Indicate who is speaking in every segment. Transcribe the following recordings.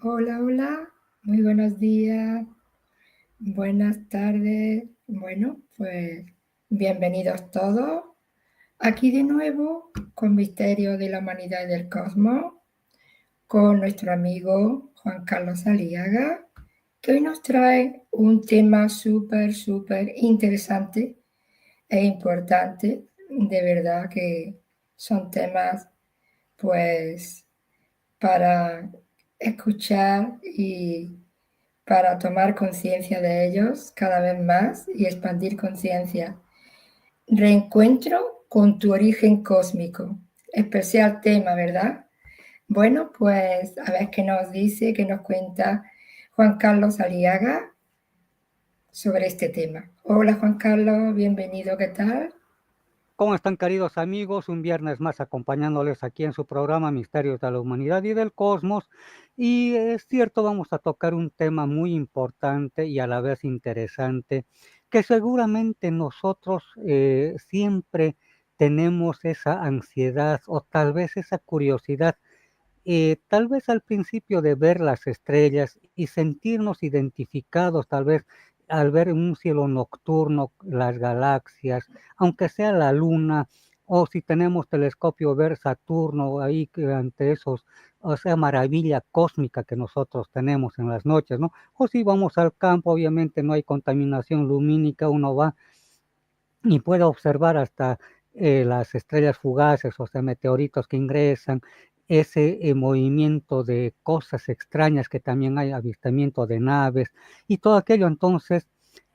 Speaker 1: Hola, hola, muy buenos días, buenas tardes. Bueno, pues bienvenidos todos. Aquí de nuevo con Misterio de la Humanidad y del Cosmos, con nuestro amigo Juan Carlos Aliaga, que hoy nos trae un tema súper interesante e importante. De verdad que son temas, pues, para escuchar y para tomar conciencia de ellos cada vez más y expandir conciencia. Reencuentro con tu origen cósmico. Especial tema, ¿verdad? Bueno, pues a ver qué nos dice, qué nos cuenta Juan Carlos Aliaga sobre este tema. Hola Juan Carlos, bienvenido, ¿qué tal?
Speaker 2: ¿Cómo están, queridos amigos? Un viernes más acompañándoles aquí en su programa Misterios de la Humanidad y del Cosmos. Y es cierto, vamos a tocar un tema muy importante y a la vez interesante, que seguramente nosotros siempre tenemos esa ansiedad o tal vez esa curiosidad, tal vez al principio de ver las estrellas y sentirnos identificados, tal vez al ver un cielo nocturno, las galaxias, aunque sea la luna, o si tenemos telescopio, ver Saturno ahí ante esos, o sea, maravilla cósmica que nosotros tenemos en las noches, ¿no? O si vamos al campo, obviamente no hay contaminación lumínica, uno va y puede observar hasta las estrellas fugaces, o sea, meteoritos que ingresan, ese movimiento de cosas extrañas que también hay, avistamiento de naves y todo aquello. Entonces,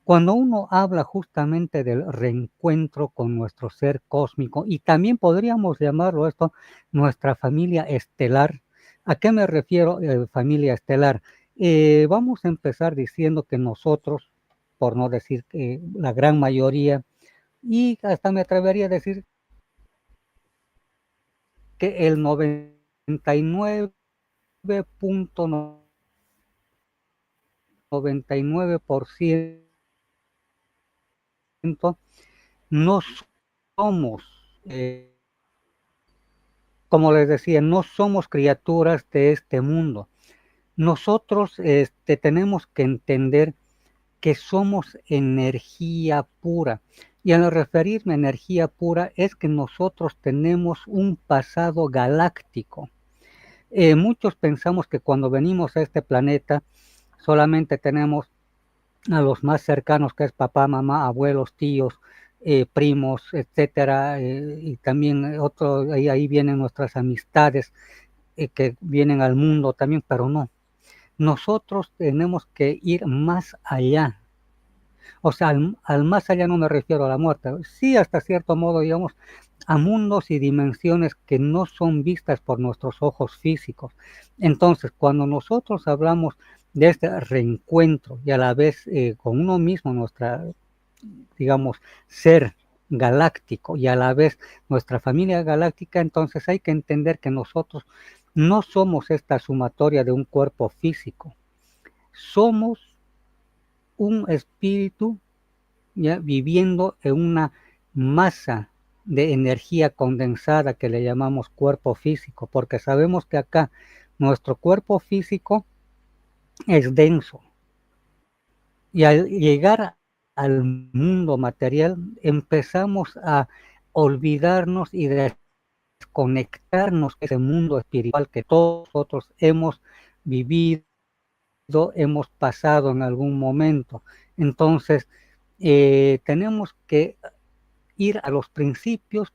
Speaker 2: cuando uno habla justamente del reencuentro con nuestro ser cósmico, y también podríamos llamarlo esto nuestra familia estelar. ¿A qué me refiero, familia estelar? Vamos a empezar diciendo que nosotros, por no decir que la gran mayoría, y hasta me atrevería a decir que el 99.99% no somos, eh, como les decía, no somos criaturas de este mundo. Nosotros tenemos que entender que somos energía pura. Y al referirme a energía pura es que nosotros tenemos un pasado galáctico. Muchos pensamos que cuando venimos a este planeta solamente tenemos a los más cercanos, que es papá, mamá, abuelos, tíos, primos, etcétera, y también ahí vienen nuestras amistades que vienen al mundo también, pero no. Nosotros tenemos que ir más allá. O sea, al más allá no me refiero a la muerte, sí, hasta cierto modo, digamos, a mundos y dimensiones que no son vistas por nuestros ojos físicos. Entonces, cuando nosotros hablamos de este reencuentro y a la vez con uno mismo, nuestra, digamos, ser galáctico y a la vez nuestra familia galáctica, entonces hay que entender que nosotros no somos esta sumatoria de un cuerpo físico, somos un espíritu ya viviendo en una masa de energía condensada que le llamamos cuerpo físico, porque sabemos que acá nuestro cuerpo físico es denso y al llegar al mundo material empezamos a olvidarnos y desconectarnos de ese mundo espiritual que todos nosotros hemos vivido, hemos pasado en algún momento. Entonces, tenemos que ir a los principios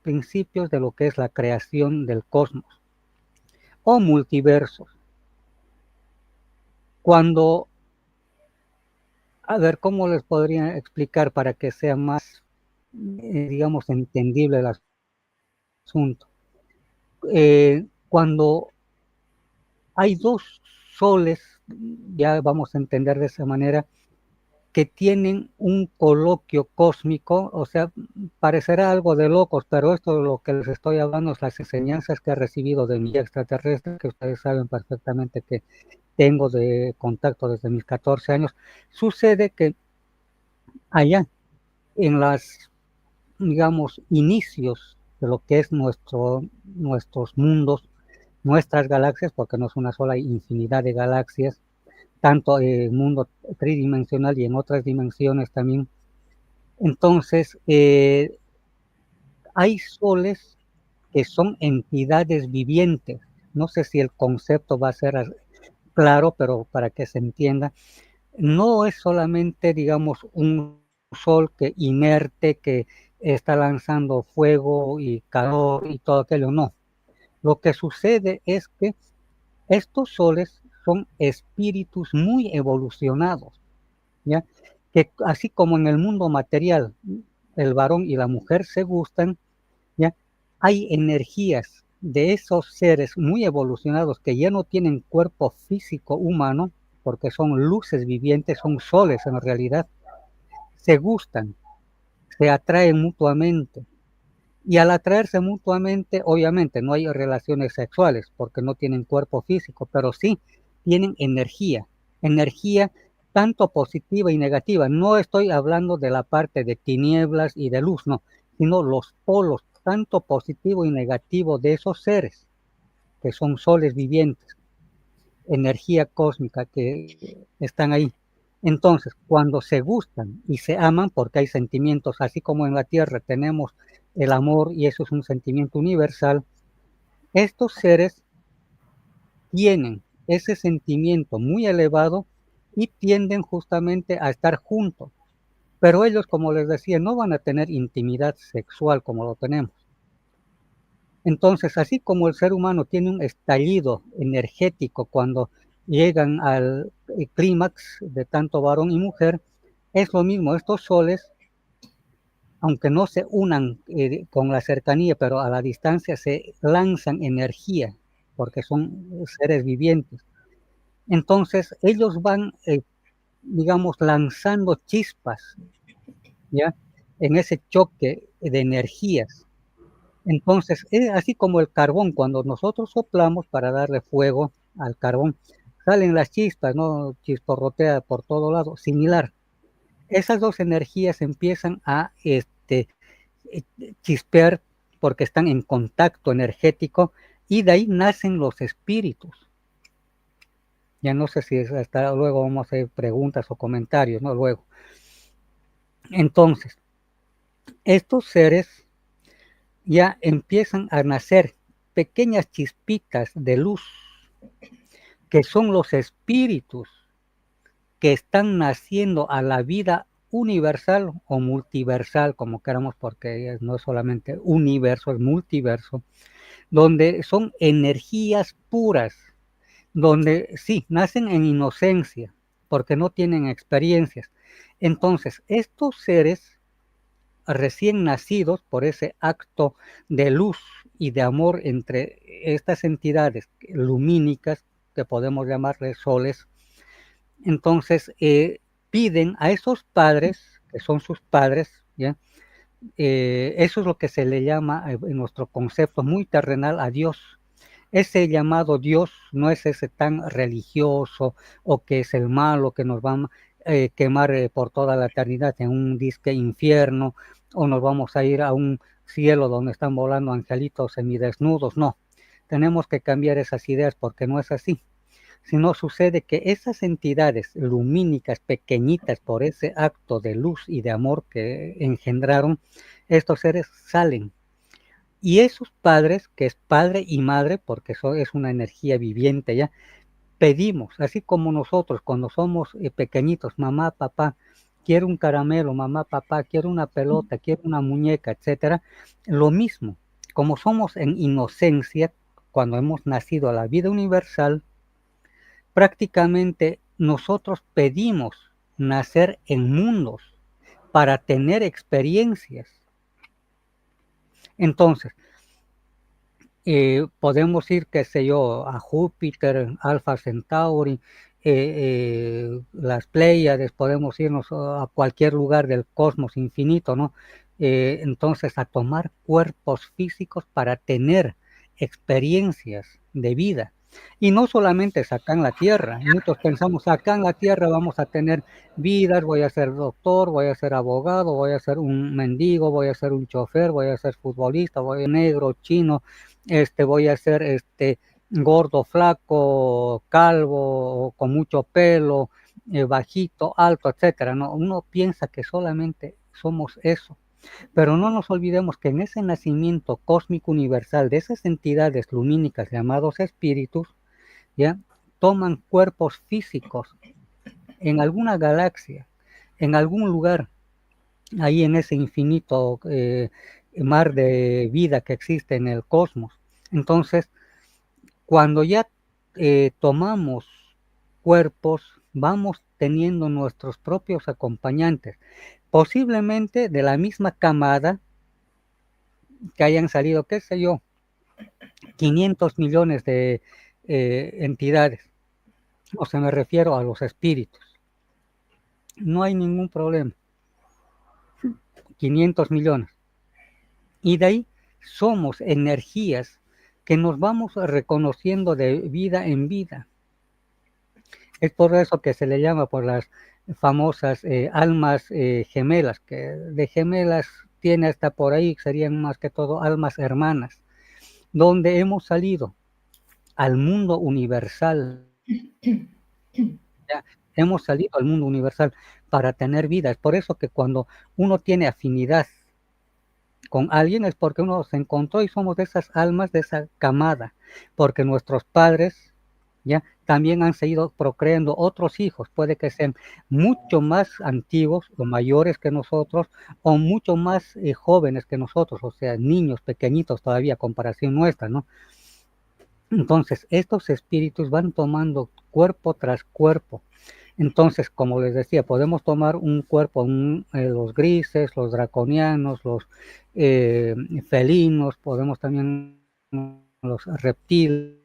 Speaker 2: de lo que es la creación del cosmos o multiversos. Cuando, a ver, ¿cómo les podría explicar para que sea más, digamos, entendible el asunto? Cuando hay dos soles, ya vamos a entender de esa manera, que tienen un coloquio cósmico, o sea, parecerá algo de locos, pero esto de lo que les estoy hablando es las enseñanzas que he recibido de mi extraterrestre, que ustedes saben perfectamente que tengo de contacto desde mis 14 años. Sucede que allá, en las, digamos, inicios de lo que es nuestros mundos, nuestras galaxias, porque no es una sola, infinidad de galaxias, tanto en el mundo tridimensional y en otras dimensiones también. Entonces, hay soles que son entidades vivientes. No sé si el concepto va a ser claro, pero para que se entienda, no es solamente, digamos, un sol que inerte, que está lanzando fuego y calor y todo aquello, no. Lo que sucede es que estos soles son espíritus muy evolucionados, ¿ya? Que así como en el mundo material el varón y la mujer se gustan, ¿ya? Hay energías de esos seres muy evolucionados que ya no tienen cuerpo físico humano, porque son luces vivientes, son soles en realidad, se gustan, se atraen mutuamente. Y al atraerse mutuamente, obviamente no hay relaciones sexuales porque no tienen cuerpo físico, pero sí tienen energía, energía tanto positiva y negativa. No estoy hablando de la parte de tinieblas y de luz, no, sino los polos, tanto positivo y negativo de esos seres, que son soles vivientes, energía cósmica que están ahí. Entonces, cuando se gustan y se aman, porque hay sentimientos, así como en la Tierra tenemos el amor y eso es un sentimiento universal, estos seres tienen ese sentimiento muy elevado y tienden justamente a estar juntos. Pero ellos, como les decía, no van a tener intimidad sexual como lo tenemos. Entonces, así como el ser humano tiene un estallido energético cuando llegan al clímax de tanto varón y mujer, es lo mismo, estos soles, aunque no se unan con la cercanía, pero a la distancia se lanzan energía, porque son seres vivientes. Entonces, ellos van, digamos, lanzando chispas, ¿ya? En ese choque de energías. Entonces, así como el carbón, cuando nosotros soplamos para darle fuego al carbón, salen las chispas, ¿no? Chisporrotea por todo lado, similar. Esas dos energías empiezan a eh, chispear porque están en contacto energético y de ahí nacen los espíritus. Ya no sé si hasta luego vamos a hacer preguntas o comentarios, ¿no? Luego. Entonces, estos seres ya empiezan a nacer pequeñas chispitas de luz, que son los espíritus que están naciendo a la vida universal o multiversal, como queramos, porque no es solamente universo, es multiverso, donde son energías puras, donde sí, nacen en inocencia, porque no tienen experiencias. Entonces, estos seres recién nacidos por ese acto de luz y de amor entre estas entidades lumínicas, que podemos llamarles soles, entonces piden a esos padres, que son sus padres, ¿ya? Eso es lo que se le llama en nuestro concepto muy terrenal a Dios. Ese llamado Dios no es ese tan religioso o que es el malo que nos va a quemar por toda la eternidad en un disque infierno o nos vamos a ir a un cielo donde están volando angelitos semidesnudos. No, tenemos que cambiar esas ideas porque no es así. Sino sucede que esas entidades lumínicas pequeñitas por ese acto de luz y de amor que engendraron, estos seres salen y esos padres, que es padre y madre, porque eso es una energía viviente ya, pedimos, así como nosotros cuando somos pequeñitos, mamá, papá, quiero un caramelo, mamá, papá, quiero una pelota, quiero una muñeca, etcétera. Lo mismo, como somos en inocencia, cuando hemos nacido a la vida universal, prácticamente nosotros pedimos nacer en mundos para tener experiencias. Entonces, podemos ir, qué sé yo, a Júpiter, Alfa Centauri, las Pléyades, podemos irnos a cualquier lugar del cosmos infinito, ¿no? Entonces, a tomar cuerpos físicos para tener experiencias de vida. Y no solamente es acá en la Tierra, muchos pensamos acá en la Tierra vamos a tener vidas, voy a ser doctor, voy a ser abogado, voy a ser un mendigo, voy a ser un chofer, voy a ser futbolista, voy a ser negro, chino, voy a ser gordo, flaco, calvo, con mucho pelo, bajito, alto, etcétera. No, uno piensa que solamente somos eso. Pero no nos olvidemos que en ese nacimiento cósmico universal de esas entidades lumínicas llamados espíritus, ¿ya? Toman cuerpos físicos en alguna galaxia, en algún lugar, ahí en ese infinito mar de vida que existe en el cosmos. Entonces, cuando ya tomamos cuerpos, vamos teniendo nuestros propios acompañantes, posiblemente de la misma camada que hayan salido, qué sé yo, 500 millones de entidades, o sea, me refiero a los espíritus. No hay ningún problema, 500 millones. Y de ahí somos energías que nos vamos reconociendo de vida en vida. Es por eso que se le llama por las famosas almas gemelas, que de gemelas tiene hasta por ahí, serían más que todo almas hermanas, donde hemos salido al mundo universal. Ya, hemos salido al mundo universal para tener vida. Es por eso que cuando uno tiene afinidad con alguien es porque uno se encontró y somos de esas almas, de esa camada, porque nuestros padres ya también han seguido procreando otros hijos, puede que sean mucho más antiguos o mayores que nosotros, o mucho más jóvenes que nosotros, o sea, niños pequeñitos todavía a comparación nuestra, ¿no? Entonces, estos espíritus van tomando cuerpo tras cuerpo. Entonces, como les decía, podemos tomar un cuerpo, los grises, los draconianos, los felinos, podemos también los reptiles,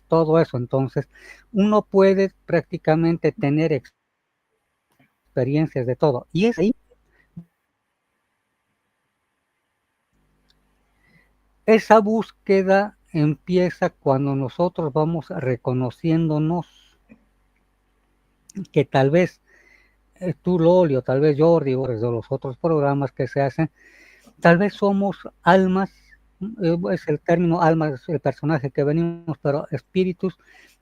Speaker 2: todo eso. Entonces, uno puede prácticamente tener experiencias de todo. Y es ahí, esa búsqueda empieza cuando nosotros vamos reconociéndonos que tal vez tú, Loli, o tal vez Jordi, o desde los otros programas que se hacen, tal vez somos almas, es el término alma, es el personaje que venimos, pero espíritus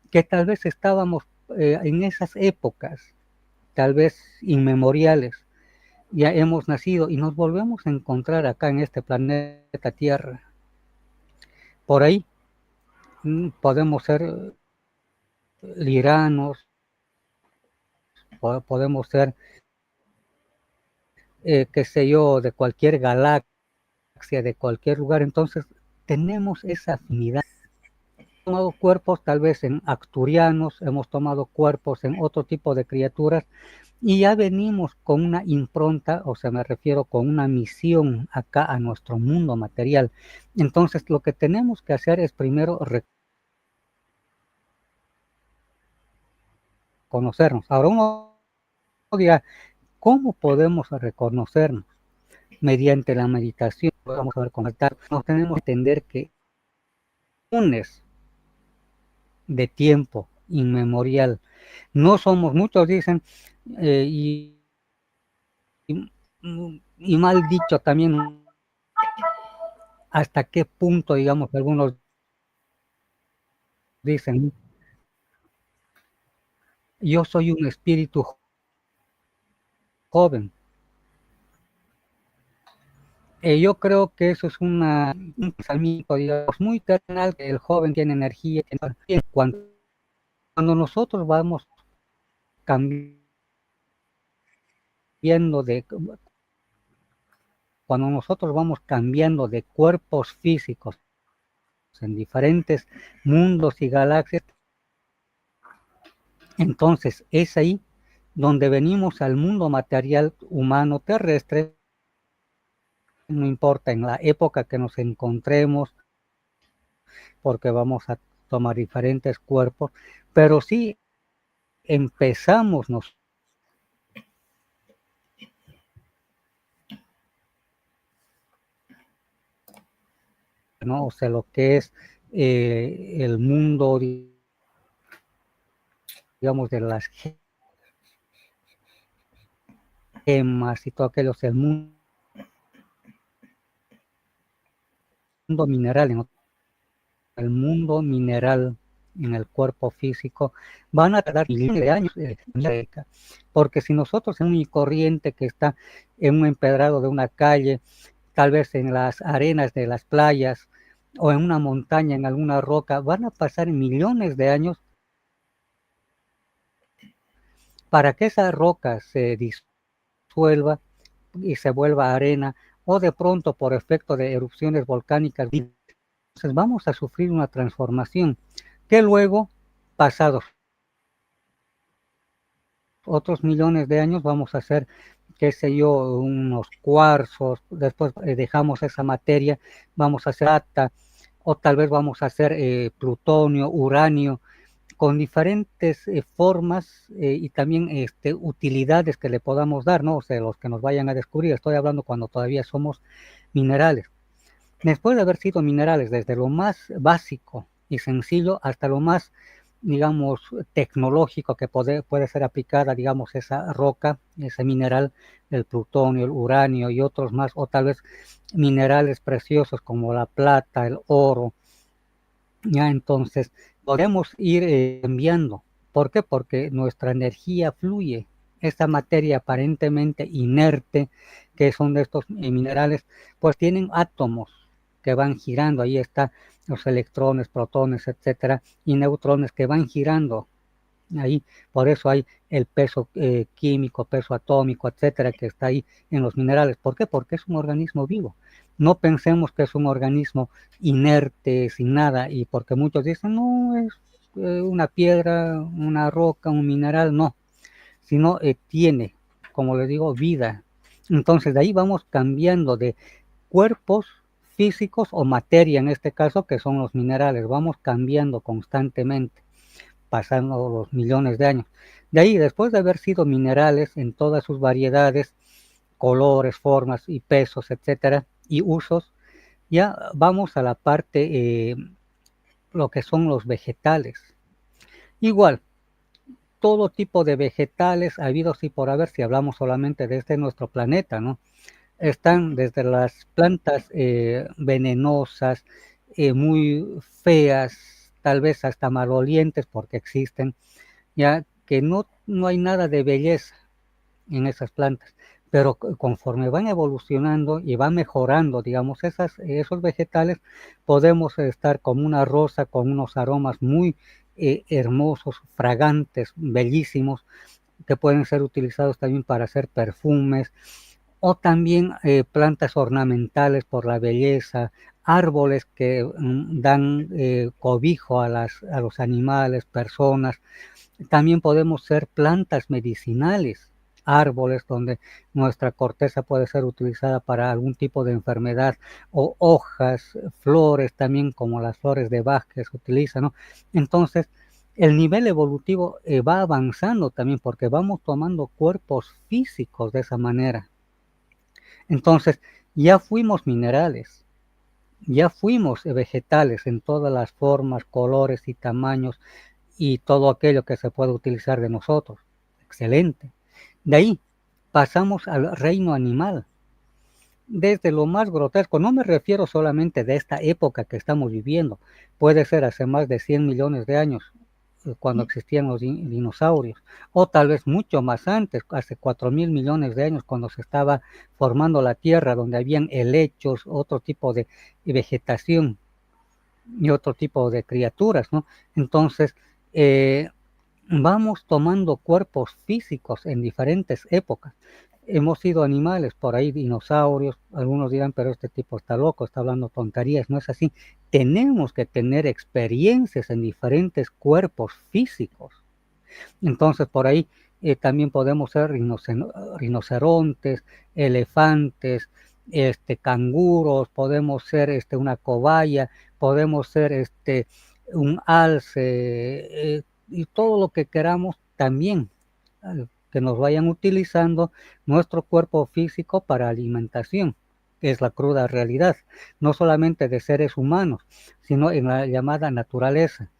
Speaker 2: que tal vez estábamos en esas épocas, tal vez inmemoriales, ya hemos nacido y nos volvemos a encontrar acá en este planeta Tierra. Por ahí podemos ser liranos, podemos ser, qué sé yo, de cualquier galaxia, de cualquier lugar, entonces tenemos esa afinidad. Hemos tomado cuerpos tal vez en acturianos, hemos tomado cuerpos en otro tipo de criaturas y ya venimos con una impronta, o sea, me refiero con una misión acá a nuestro mundo material. Entonces, lo que tenemos que hacer es primero reconocernos. Ahora uno dirá, ¿cómo podemos reconocernos? Mediante la meditación, vamos a ver conectar, nos tenemos que entender que unes de tiempo inmemorial. No somos, muchos dicen, y mal dicho también, hasta qué punto, digamos, algunos dicen, yo soy un espíritu joven. Yo creo que eso es un pensamiento, digamos, muy terrenal, que el joven tiene energía. Cuando, cuando nosotros vamos cambiando de, cuando nosotros vamos cambiando de cuerpos físicos en diferentes mundos y galaxias, entonces es ahí donde venimos al mundo material humano terrestre, no importa en la época que nos encontremos, porque vamos a tomar diferentes cuerpos, pero sí empezamos nosotros, ¿no? O sea, lo que es el mundo, digamos, de las gemas y todo aquello, o sea, el mundo mineral, en el mundo mineral, en el cuerpo físico, van a tardar millones de años, porque si nosotros en un corriente que está en un empedrado de una calle, tal vez en las arenas de las playas o en una montaña, en alguna roca, van a pasar millones de años para que esa roca se disuelva y se vuelva arena, o de pronto por efecto de erupciones volcánicas. Entonces vamos a sufrir una transformación que luego, pasados otros millones de años, vamos a hacer, qué sé yo, unos cuarzos, después dejamos esa materia, vamos a hacer plata, o tal vez vamos a hacer plutonio, uranio, con diferentes formas y también utilidades que le podamos dar, ¿no? O sea, los que nos vayan a descubrir, estoy hablando cuando todavía somos minerales. Después de haber sido minerales, desde lo más básico y sencillo hasta lo más, digamos, tecnológico que puede ser aplicada, digamos, esa roca, ese mineral, el plutonio, el uranio y otros más, o tal vez minerales preciosos como la plata, el oro. Ya entonces podemos ir enviando. ¿Por qué? Porque nuestra energía fluye. Esta materia aparentemente inerte, que son de estos minerales, pues tienen átomos que van girando. Ahí está los electrones, protones, etcétera, y neutrones que van girando. Ahí, por eso hay el peso químico, peso atómico, etcétera, que está ahí en los minerales. ¿Por qué? Porque es un organismo vivo. No pensemos que es un organismo inerte, sin nada, y porque muchos dicen, no, es una piedra, una roca, un mineral, no, sino tiene, como les digo, vida. Entonces, de ahí vamos cambiando de cuerpos físicos o materia, en este caso, que son los minerales, vamos cambiando constantemente pasando los millones de años. De ahí, después de haber sido minerales en todas sus variedades, colores, formas y pesos, etcétera, y usos, ya vamos a la parte, lo que son los vegetales. Igual, todo tipo de vegetales habidos y por haber, si hablamos solamente de este nuestro planeta, ¿no? Están desde las plantas venenosas, muy feas, tal vez hasta malolientes porque existen, ya que no hay nada de belleza en esas plantas, pero conforme van evolucionando y van mejorando, digamos, esos vegetales, podemos estar como una rosa con unos aromas muy hermosos, fragantes, bellísimos, que pueden ser utilizados también para hacer perfumes, o también plantas ornamentales por la belleza, árboles que dan cobijo a los animales, personas. También podemos ser plantas medicinales, árboles donde nuestra corteza puede ser utilizada para algún tipo de enfermedad, o hojas, flores también como las flores de Bach que se utilizan, ¿no? Entonces, el nivel evolutivo va avanzando también porque vamos tomando cuerpos físicos de esa manera. Entonces, ya fuimos minerales, ya fuimos vegetales en todas las formas, colores y tamaños y todo aquello que se puede utilizar de nosotros. Excelente. De ahí pasamos al reino animal. Desde lo más grotesco, no me refiero solamente de esta época que estamos viviendo, puede ser hace más de 100 millones de años, cuando existían los dinosaurios, o tal vez mucho más antes, hace 4.000 millones de años, cuando se estaba formando la Tierra, donde habían helechos, otro tipo de vegetación y otro tipo de criaturas, ¿no? Entonces, vamos tomando cuerpos físicos en diferentes épocas. Hemos sido animales, por ahí dinosaurios, algunos dirán, pero este tipo está loco, está hablando tonterías, no es así. Tenemos que tener experiencias en diferentes cuerpos físicos. Entonces, por ahí también podemos ser rinocerontes, elefantes, canguros, podemos ser una cobaya, podemos ser un alce, y todo lo que queramos también, que nos vayan utilizando nuestro cuerpo físico para alimentación, que es la cruda realidad, no solamente de seres humanos, sino en la llamada naturaleza,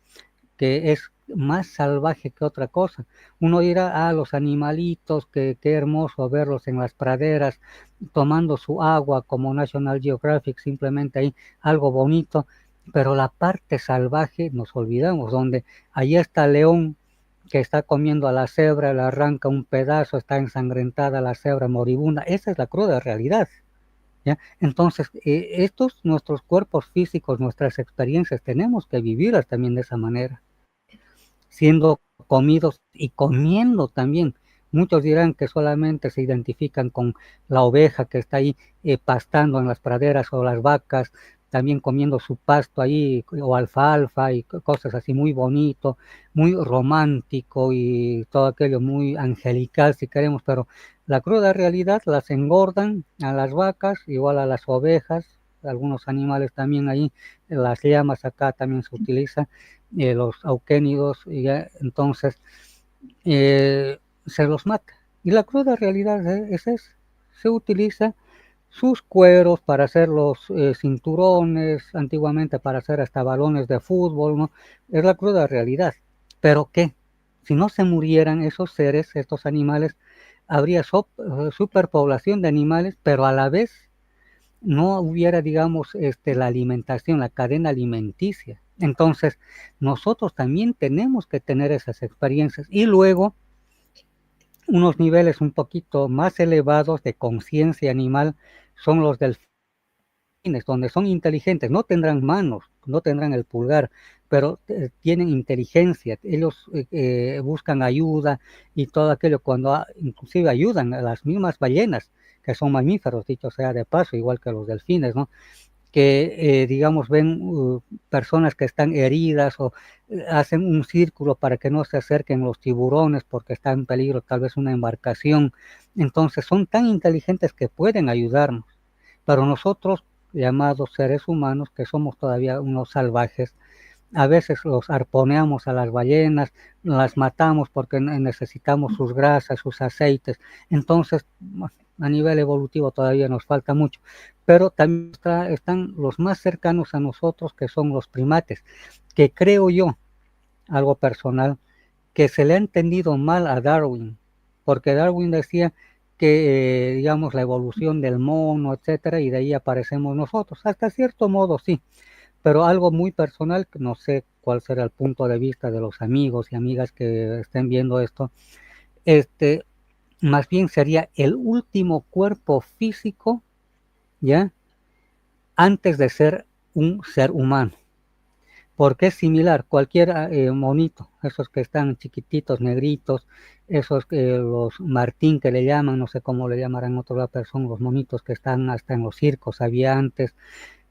Speaker 2: que es más salvaje que otra cosa. Uno dirá, los animalitos, qué hermoso verlos en las praderas, tomando su agua como National Geographic, simplemente ahí algo bonito, pero la parte salvaje nos olvidamos, donde allí está el león que está comiendo a la cebra, le arranca un pedazo, está ensangrentada la cebra moribunda. Esa es la cruda realidad, ¿ya? Entonces, estos, nuestros cuerpos físicos, nuestras experiencias, tenemos que vivirlas también de esa manera, siendo comidos y comiendo también. Muchos dirán que solamente se identifican con la oveja que está ahí pastando en las praderas, o las vacas también comiendo su pasto ahí, o alfalfa y cosas así, muy bonito, muy romántico y todo aquello muy angelical si queremos, pero la cruda realidad, las engordan a las vacas, igual a las ovejas, algunos animales también ahí, las llamas acá también se utilizan, los auquénidos, y entonces se los mata. Y la cruda realidad es esa. Se utiliza sus cueros para hacer los cinturones, antiguamente para hacer hasta balones de fútbol, ¿no? Es la cruda realidad. Pero ¿qué? Si no se murieran esos seres, estos animales, habría superpoblación de animales, pero a la vez no hubiera, digamos, la alimentación, la cadena alimenticia. Entonces, nosotros también tenemos que tener esas experiencias y luego unos niveles un poquito más elevados de conciencia animal son los delfines, donde son inteligentes, no tendrán manos, no tendrán el pulgar, pero tienen inteligencia, ellos buscan ayuda y todo aquello, cuando inclusive ayudan a las mismas ballenas, que son mamíferos, dicho sea de paso, igual que los delfines, ¿no? Que digamos ven personas que están heridas o hacen un círculo para que no se acerquen los tiburones porque está en peligro tal vez una embarcación. Entonces son tan inteligentes que pueden ayudarnos, pero nosotros, llamados seres humanos, que somos todavía unos salvajes, a veces los arponeamos a las ballenas, las matamos porque necesitamos sus grasas, sus aceites. Entonces, a nivel evolutivo todavía nos falta mucho. Pero también están los más cercanos a nosotros, que son los primates, que creo yo, algo personal, que se le ha entendido mal a Darwin, porque Darwin decía que, digamos, la evolución del mono, etcétera, y de ahí aparecemos nosotros. Hasta cierto modo, sí, pero algo muy personal, que no sé cuál será el punto de vista de los amigos y amigas que estén viendo esto, más bien sería el último cuerpo físico, ¿ya? Antes de ser un ser humano, porque es similar, cualquier monito, esos que están chiquititos, negritos, esos que los martín que le llaman, no sé cómo le llamarán otros lado, pero son los monitos que están hasta en los circos, había antes,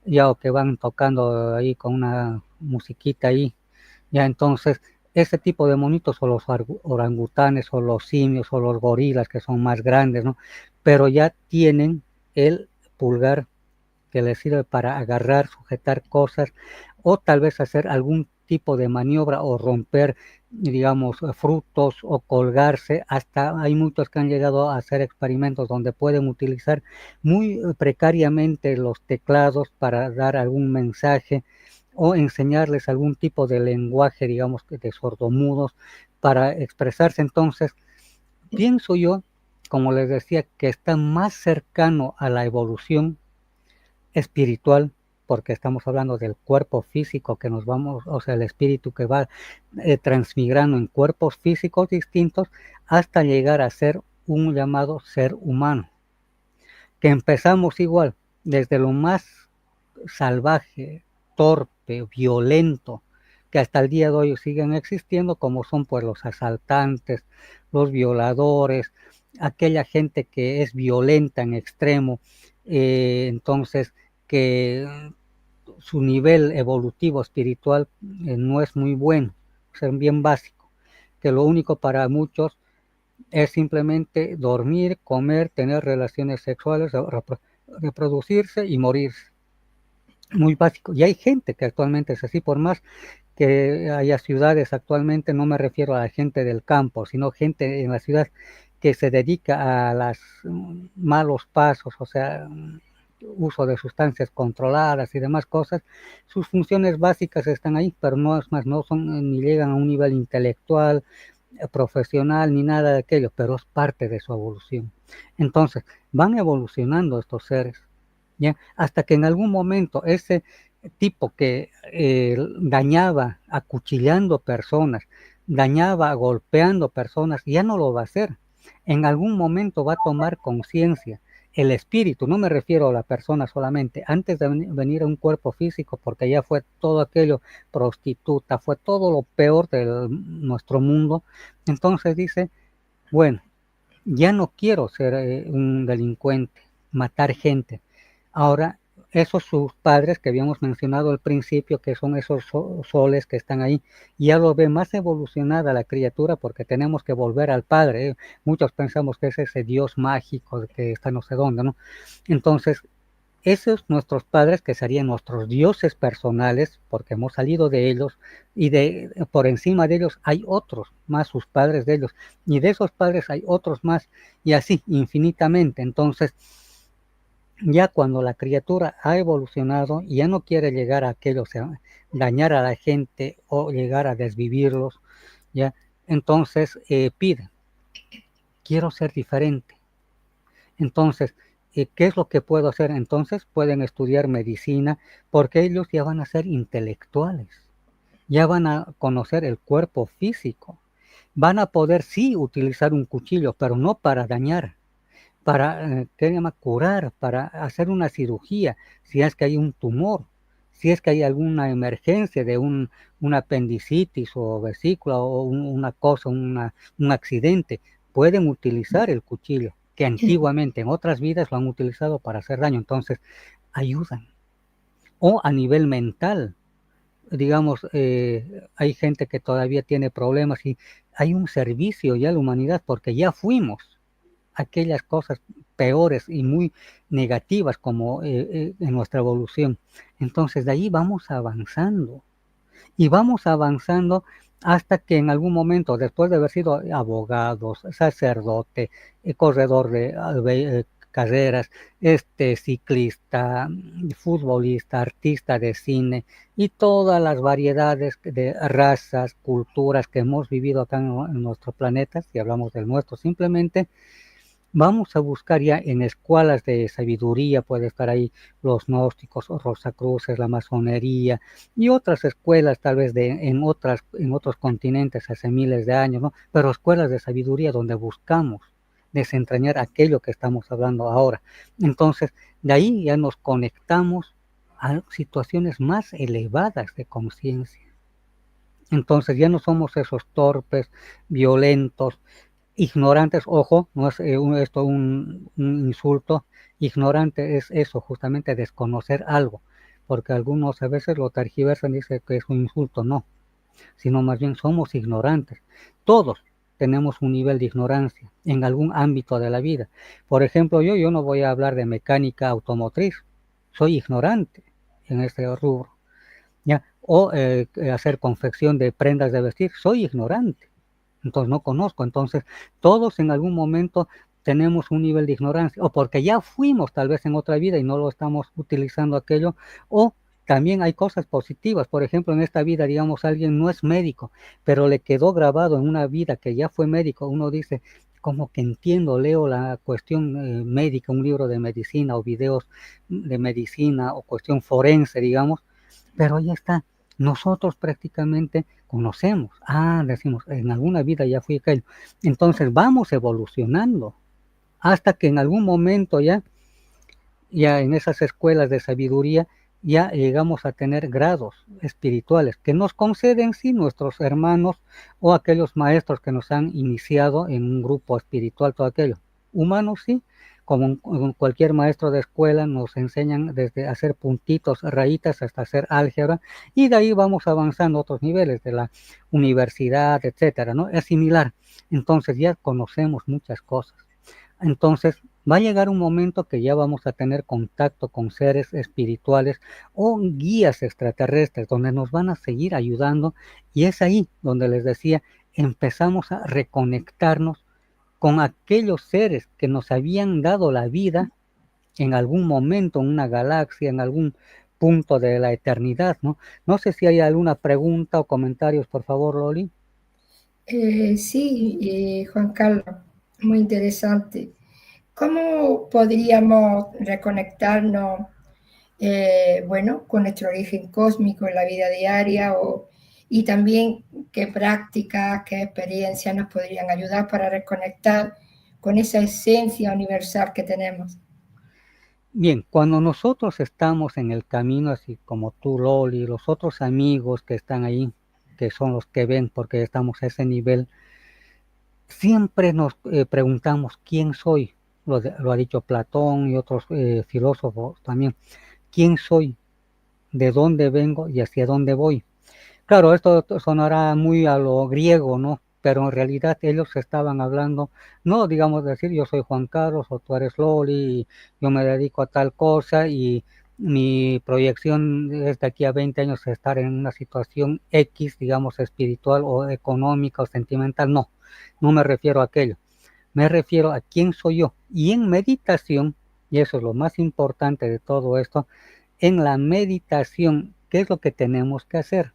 Speaker 2: ya, o que van tocando ahí con una musiquita ahí, ya. Entonces ese tipo de monitos, o los orangutanes, o los simios, o los gorilas, que son más grandes, ¿no? Pero ya tienen el pulgar que les sirve para agarrar, sujetar cosas, o tal vez hacer algún tipo de maniobra, o romper, digamos, frutos, o colgarse. Hasta hay muchos que han llegado a hacer experimentos donde pueden utilizar muy precariamente los teclados para dar algún mensaje, o enseñarles algún tipo de lenguaje, digamos, de sordomudos, para expresarse. Entonces, pienso yo, como les decía, que está más cercano a la evolución espiritual, porque estamos hablando del cuerpo físico que nos vamos, o sea, el espíritu que va transmigrando en cuerpos físicos distintos hasta llegar a ser un llamado ser humano, que empezamos igual, desde lo más salvaje, torpe, violento, que hasta el día de hoy siguen existiendo, como son pues los asaltantes, los violadores, aquella gente que es violenta en extremo, entonces que su nivel evolutivo espiritual no es muy bueno, es bien básico, que lo único para muchos es simplemente dormir, comer, tener relaciones sexuales, reproducirse y morirse. Muy básico. Y hay gente que actualmente es así, por más que haya ciudades actualmente, no me refiero a la gente del campo, sino gente en la ciudad que se dedica a los malos pasos, o sea, uso de sustancias controladas y demás cosas. Sus funciones básicas están ahí, pero no es más, no son ni llegan a un nivel intelectual, profesional, ni nada de aquello, pero es parte de su evolución. Entonces, van evolucionando estos seres, ¿ya? Hasta que en algún momento ese tipo que dañaba acuchillando personas, dañaba golpeando personas, ya no lo va a hacer. En algún momento va a tomar conciencia. El espíritu, no me refiero a la persona solamente, antes de venir a un cuerpo físico, porque ya fue todo aquello prostituta, fue todo lo peor de nuestro mundo. Entonces dice, bueno, ya no quiero ser un delincuente, matar gente. Ahora, esos sus padres que habíamos mencionado al principio, que son esos soles que están ahí, ya lo ve más evolucionada la criatura porque tenemos que volver al Padre. Muchos pensamos que es ese Dios mágico que está no sé dónde, ¿no? Entonces, esos nuestros padres que serían nuestros dioses personales, porque hemos salido de ellos, y por encima de ellos hay otros más, sus padres de ellos, y de esos padres hay otros más, y así infinitamente. Entonces, ya cuando la criatura ha evolucionado y ya no quiere llegar a aquello, o sea, dañar a la gente o llegar a desvivirlos, ya, entonces pide, quiero ser diferente. Entonces, ¿qué es lo que puedo hacer? Entonces pueden estudiar medicina porque ellos ya van a ser intelectuales, ya van a conocer el cuerpo físico, van a poder sí utilizar un cuchillo, pero no para dañar, para ¿qué llama? Curar, para hacer una cirugía, si es que hay un tumor, si es que hay alguna emergencia de una apendicitis o vesícula o una cosa, un accidente, pueden utilizar el cuchillo, que antiguamente en otras vidas lo han utilizado para hacer daño, entonces ayudan. O a nivel mental, digamos, hay gente que todavía tiene problemas y hay un servicio ya a la humanidad porque ya fuimos aquellas cosas peores y muy negativas como en nuestra evolución. Entonces de ahí vamos avanzando y vamos avanzando hasta que en algún momento, después de haber sido abogados, sacerdote, corredor de carreras, ciclista, futbolista, artista de cine y todas las variedades de razas, culturas que hemos vivido acá en nuestro planeta, si hablamos del nuestro simplemente, vamos a buscar ya en escuelas de sabiduría, puede estar ahí los gnósticos, o Rosacruces, la masonería y otras escuelas tal vez en otros continentes hace miles de años, ¿no? Pero escuelas de sabiduría donde buscamos desentrañar aquello que estamos hablando ahora. Entonces, de ahí ya nos conectamos a situaciones más elevadas de conciencia. Entonces ya no somos esos torpes, violentos, ignorantes, ojo, no es esto un insulto, ignorante es eso, justamente desconocer algo, porque algunos a veces lo tergiversan y dicen que es un insulto, no, sino más bien somos ignorantes. Todos tenemos un nivel de ignorancia en algún ámbito de la vida. Por ejemplo, yo no voy a hablar de mecánica automotriz, soy ignorante en este rubro, ¿ya? O hacer confección de prendas de vestir, soy ignorante. Entonces no conozco, entonces todos en algún momento tenemos un nivel de ignorancia, o porque ya fuimos tal vez en otra vida y no lo estamos utilizando aquello, o también hay cosas positivas, por ejemplo en esta vida, digamos, alguien no es médico, pero le quedó grabado en una vida que ya fue médico, uno dice, como que entiendo, leo la cuestión médica, un libro de medicina o videos de medicina o cuestión forense, digamos, pero ya está, nosotros prácticamente conocemos, decimos, en alguna vida ya fui aquello. Entonces vamos evolucionando hasta que en algún momento ya en esas escuelas de sabiduría, ya llegamos a tener grados espirituales que nos conceden, sí, nuestros hermanos o aquellos maestros que nos han iniciado en un grupo espiritual, todo aquello. Humanos, sí, como cualquier maestro de escuela nos enseñan desde hacer puntitos, rayitas, hasta hacer álgebra, y de ahí vamos avanzando a otros niveles de la universidad, etcétera, ¿no? Es similar. Entonces ya conocemos muchas cosas. Entonces, va a llegar un momento que ya vamos a tener contacto con seres espirituales o guías extraterrestres donde nos van a seguir ayudando, y es ahí donde les decía, empezamos a reconectarnos con aquellos seres que nos habían dado la vida en algún momento, en una galaxia, en algún punto de la eternidad, ¿no? No sé si hay alguna pregunta o comentarios, por favor, Loli.
Speaker 1: Sí, Juan Carlos, muy interesante. ¿Cómo podríamos reconectarnos bueno, con nuestro origen cósmico en la vida diaria y también qué prácticas, qué experiencias nos podrían ayudar para reconectar con esa esencia universal que tenemos.
Speaker 2: Bien, cuando nosotros estamos en el camino, así como tú, Loli, los otros amigos que están ahí, que son los que ven porque estamos a ese nivel, siempre nos preguntamos quién soy. Lo ha dicho Platón y otros filósofos también. ¿Quién soy? ¿De dónde vengo y hacia dónde voy? Claro, esto sonará muy a lo griego, ¿no? Pero en realidad ellos estaban hablando, no digamos decir yo soy Juan Carlos o tú eres Loli, y yo me dedico a tal cosa y mi proyección es de aquí a 20 años estar en una situación X, digamos espiritual o económica o sentimental. No, no me refiero a aquello. Me refiero a quién soy yo. Y en meditación, y eso es lo más importante de todo esto, en la meditación, ¿qué es lo que tenemos que hacer?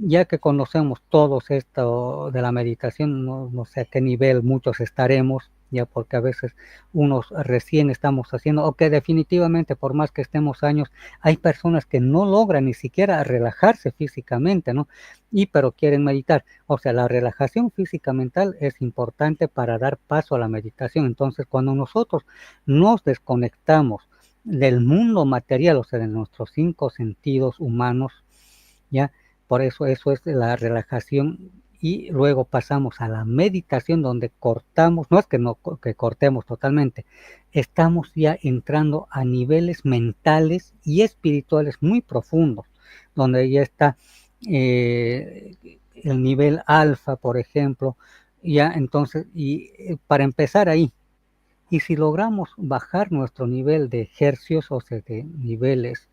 Speaker 2: Ya que conocemos todos esto de la meditación, no sé a qué nivel muchos estaremos, ya porque a veces unos recién estamos haciendo, o que definitivamente por más que estemos años, hay personas que no logran ni siquiera relajarse físicamente, ¿no? Y pero quieren meditar. O sea, la relajación física mental es importante para dar paso a la meditación. Entonces, cuando nosotros nos desconectamos del mundo material, o sea, de nuestros 5 sentidos humanos, ya, por eso es la relajación y luego pasamos a la meditación donde cortamos, no es que no que cortemos totalmente, estamos ya entrando a niveles mentales y espirituales muy profundos, donde ya está el nivel alfa, por ejemplo, ya entonces, y para empezar ahí, y si logramos bajar nuestro nivel de hercios, o sea, de niveles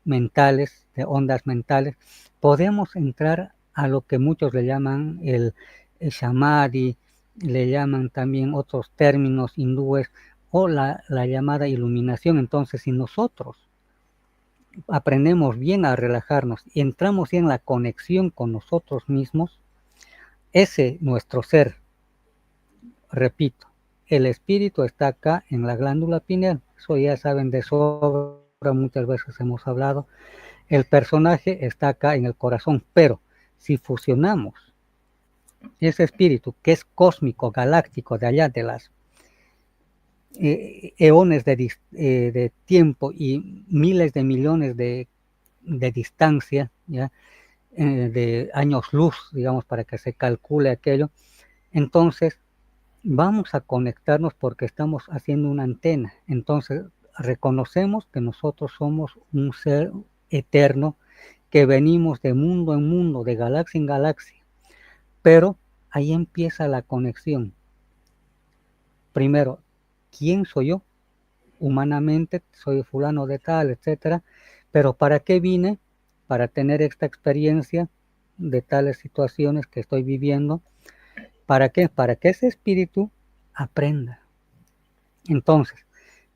Speaker 2: mentales, de ondas mentales, podemos entrar a lo que muchos le llaman el samadhi, le llaman también otros términos hindúes, o la llamada iluminación. Entonces, si nosotros aprendemos bien a relajarnos y entramos en la conexión con nosotros mismos, ese nuestro ser, repito, el espíritu está acá en la glándula pineal, eso ya saben de sobra, muchas veces hemos hablado. El personaje está acá en el corazón, pero si fusionamos ese espíritu que es cósmico, galáctico, de allá de las eones de tiempo y miles de millones de distancia, ¿ya? De años luz, digamos, para que se calcule aquello, entonces vamos a conectarnos porque estamos haciendo una antena. Entonces reconocemos que nosotros somos un ser eterno, que venimos de mundo en mundo, de galaxia en galaxia, pero ahí empieza la conexión. Primero, ¿quién soy yo? Humanamente soy fulano de tal, etcétera, pero ¿para qué vine? Para tener esta experiencia de tales situaciones que estoy viviendo. ¿Para qué? Para que ese espíritu aprenda. Entonces,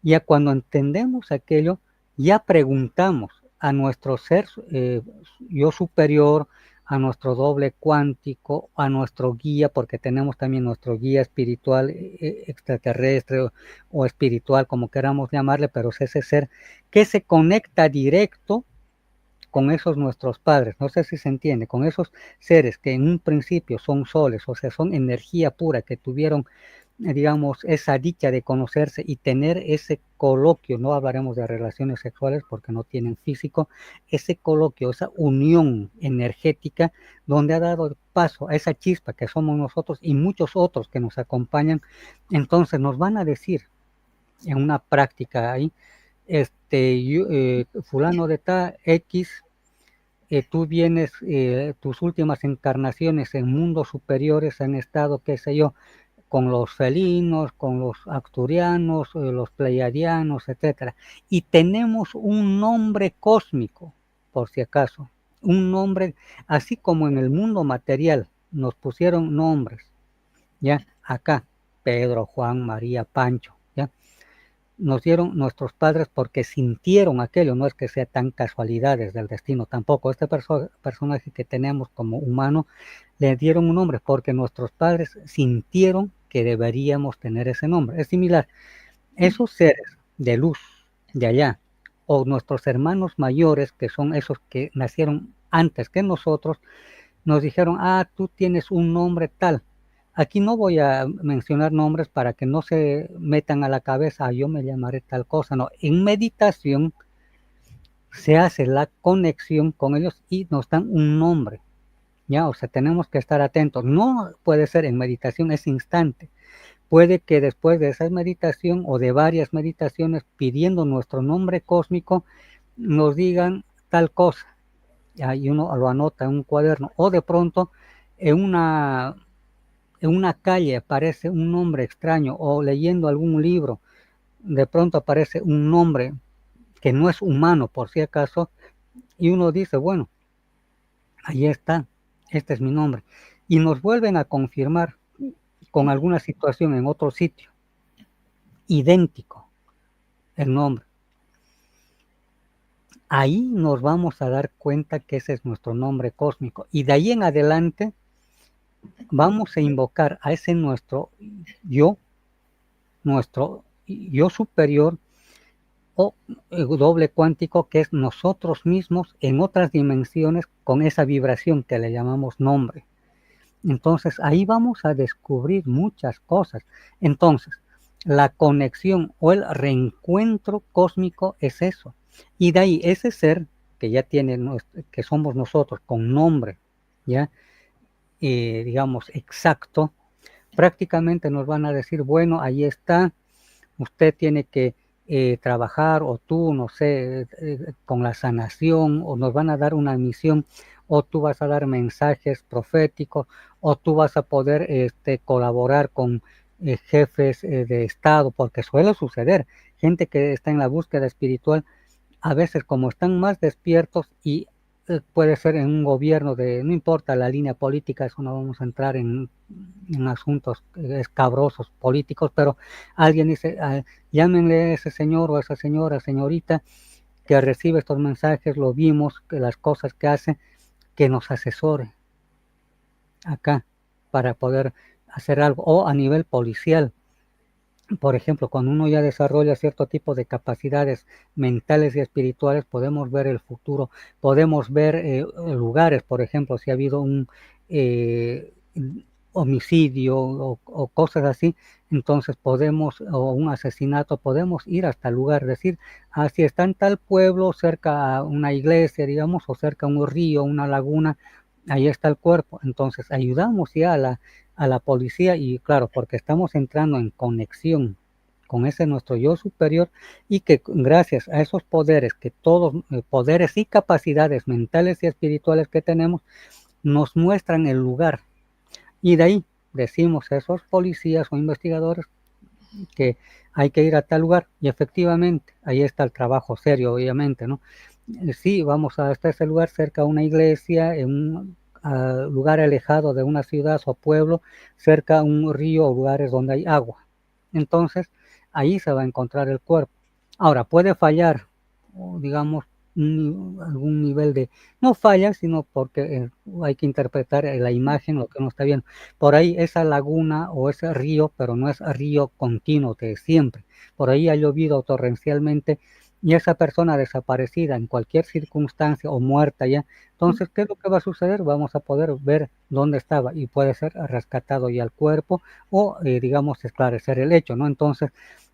Speaker 2: ya cuando entendemos aquello, ya preguntamos a nuestro ser yo superior, a nuestro doble cuántico, a nuestro guía, porque tenemos también nuestro guía espiritual, extraterrestre o espiritual, como queramos llamarle, pero es ese ser que se conecta directo con esos nuestros padres, no sé si se entiende, con esos seres que en un principio son soles, o sea, son energía pura, que tuvieron digamos, esa dicha de conocerse y tener ese coloquio, no hablaremos de relaciones sexuales porque no tienen físico, ese coloquio, esa unión energética donde ha dado paso a esa chispa que somos nosotros y muchos otros que nos acompañan, entonces nos van a decir en una práctica ahí, fulano de tal X, tú vienes, tus últimas encarnaciones en mundos superiores han estado, qué sé yo, con los felinos, con los acturianos, los pleiadianos, etcétera. Y tenemos un nombre cósmico, por si acaso, un nombre, así como en el mundo material nos pusieron nombres, ya acá, Pedro, Juan, María, Pancho, ya nos dieron nuestros padres porque sintieron aquello, no es que sea tan casualidades del destino tampoco. Este personaje que tenemos como humano le dieron un nombre porque nuestros padres sintieron que deberíamos tener ese nombre. Es similar, esos seres de luz de allá, o nuestros hermanos mayores, que son esos que nacieron antes que nosotros, nos dijeron, tú tienes un nombre tal. Aquí no voy a mencionar nombres para que no se metan a la cabeza, yo me llamaré tal cosa. No, en meditación se hace la conexión con ellos y nos dan un nombre. Ya, o sea, tenemos que estar atentos. No puede ser en meditación ese instante. Puede que después de esa meditación o de varias meditaciones pidiendo nuestro nombre cósmico, nos digan tal cosa. Y uno lo anota en un cuaderno. O de pronto en una calle aparece un nombre extraño, o leyendo algún libro, de pronto aparece un nombre que no es humano por si acaso, y uno dice, bueno, ahí está, este es mi nombre. Y nos vuelven a confirmar con alguna situación en otro sitio, idéntico el nombre. Ahí nos vamos a dar cuenta que ese es nuestro nombre cósmico. Y de ahí en adelante vamos a invocar a ese nuestro yo superior o doble cuántico, que es nosotros mismos en otras dimensiones con esa vibración que le llamamos nombre. Entonces ahí vamos a descubrir muchas cosas. Entonces, la conexión o el reencuentro cósmico es eso. Y de ahí ese ser que ya tiene, que somos nosotros con nombre, ya, digamos, exacto, prácticamente nos van a decir, bueno, ahí está, usted tiene que trabajar, o tú, no sé, con la sanación, o nos van a dar una misión, o tú vas a dar mensajes proféticos, o tú vas a poder colaborar con jefes de Estado, porque suele suceder, gente que está en la búsqueda espiritual, a veces como están más despiertos y puede ser en un gobierno no importa la línea política, eso no vamos a entrar en asuntos escabrosos políticos, pero alguien dice, llámenle a ese señor o a esa señora, señorita, que recibe estos mensajes, lo vimos, que las cosas que hace, que nos asesore acá para poder hacer algo, o a nivel policial. Por ejemplo, cuando uno ya desarrolla cierto tipo de capacidades mentales y espirituales, podemos ver el futuro, podemos ver lugares, por ejemplo, si ha habido un homicidio o cosas así, entonces o un asesinato, podemos ir hasta el lugar, decir, si está en tal pueblo, cerca a una iglesia, digamos, o cerca a un río, una laguna, ahí está el cuerpo. Entonces ayudamos ya a la policía, y claro, porque estamos entrando en conexión con ese nuestro yo superior, y que gracias a esos poderes, que todos poderes y capacidades mentales y espirituales que tenemos, nos muestran el lugar, y de ahí decimos a esos policías o investigadores que hay que ir a tal lugar, y efectivamente ahí está el trabajo serio, obviamente, ¿no? Sí, vamos hasta ese lugar, cerca a una iglesia, en un lugar alejado de una ciudad o pueblo, cerca a un río o lugares donde hay agua. Entonces, ahí se va a encontrar el cuerpo. Ahora, puede fallar, digamos, algún nivel de, no falla, sino porque hay que interpretar la imagen, lo que uno está viendo. Por ahí esa laguna o ese río, pero no es río continuo de siempre. Por ahí ha llovido torrencialmente, y esa persona desaparecida en cualquier circunstancia o muerta ya, entonces, ¿qué es lo que va a suceder? Vamos a poder ver dónde estaba, y puede ser rescatado ya el cuerpo, o digamos esclarecer el hecho, ¿no? Entonces,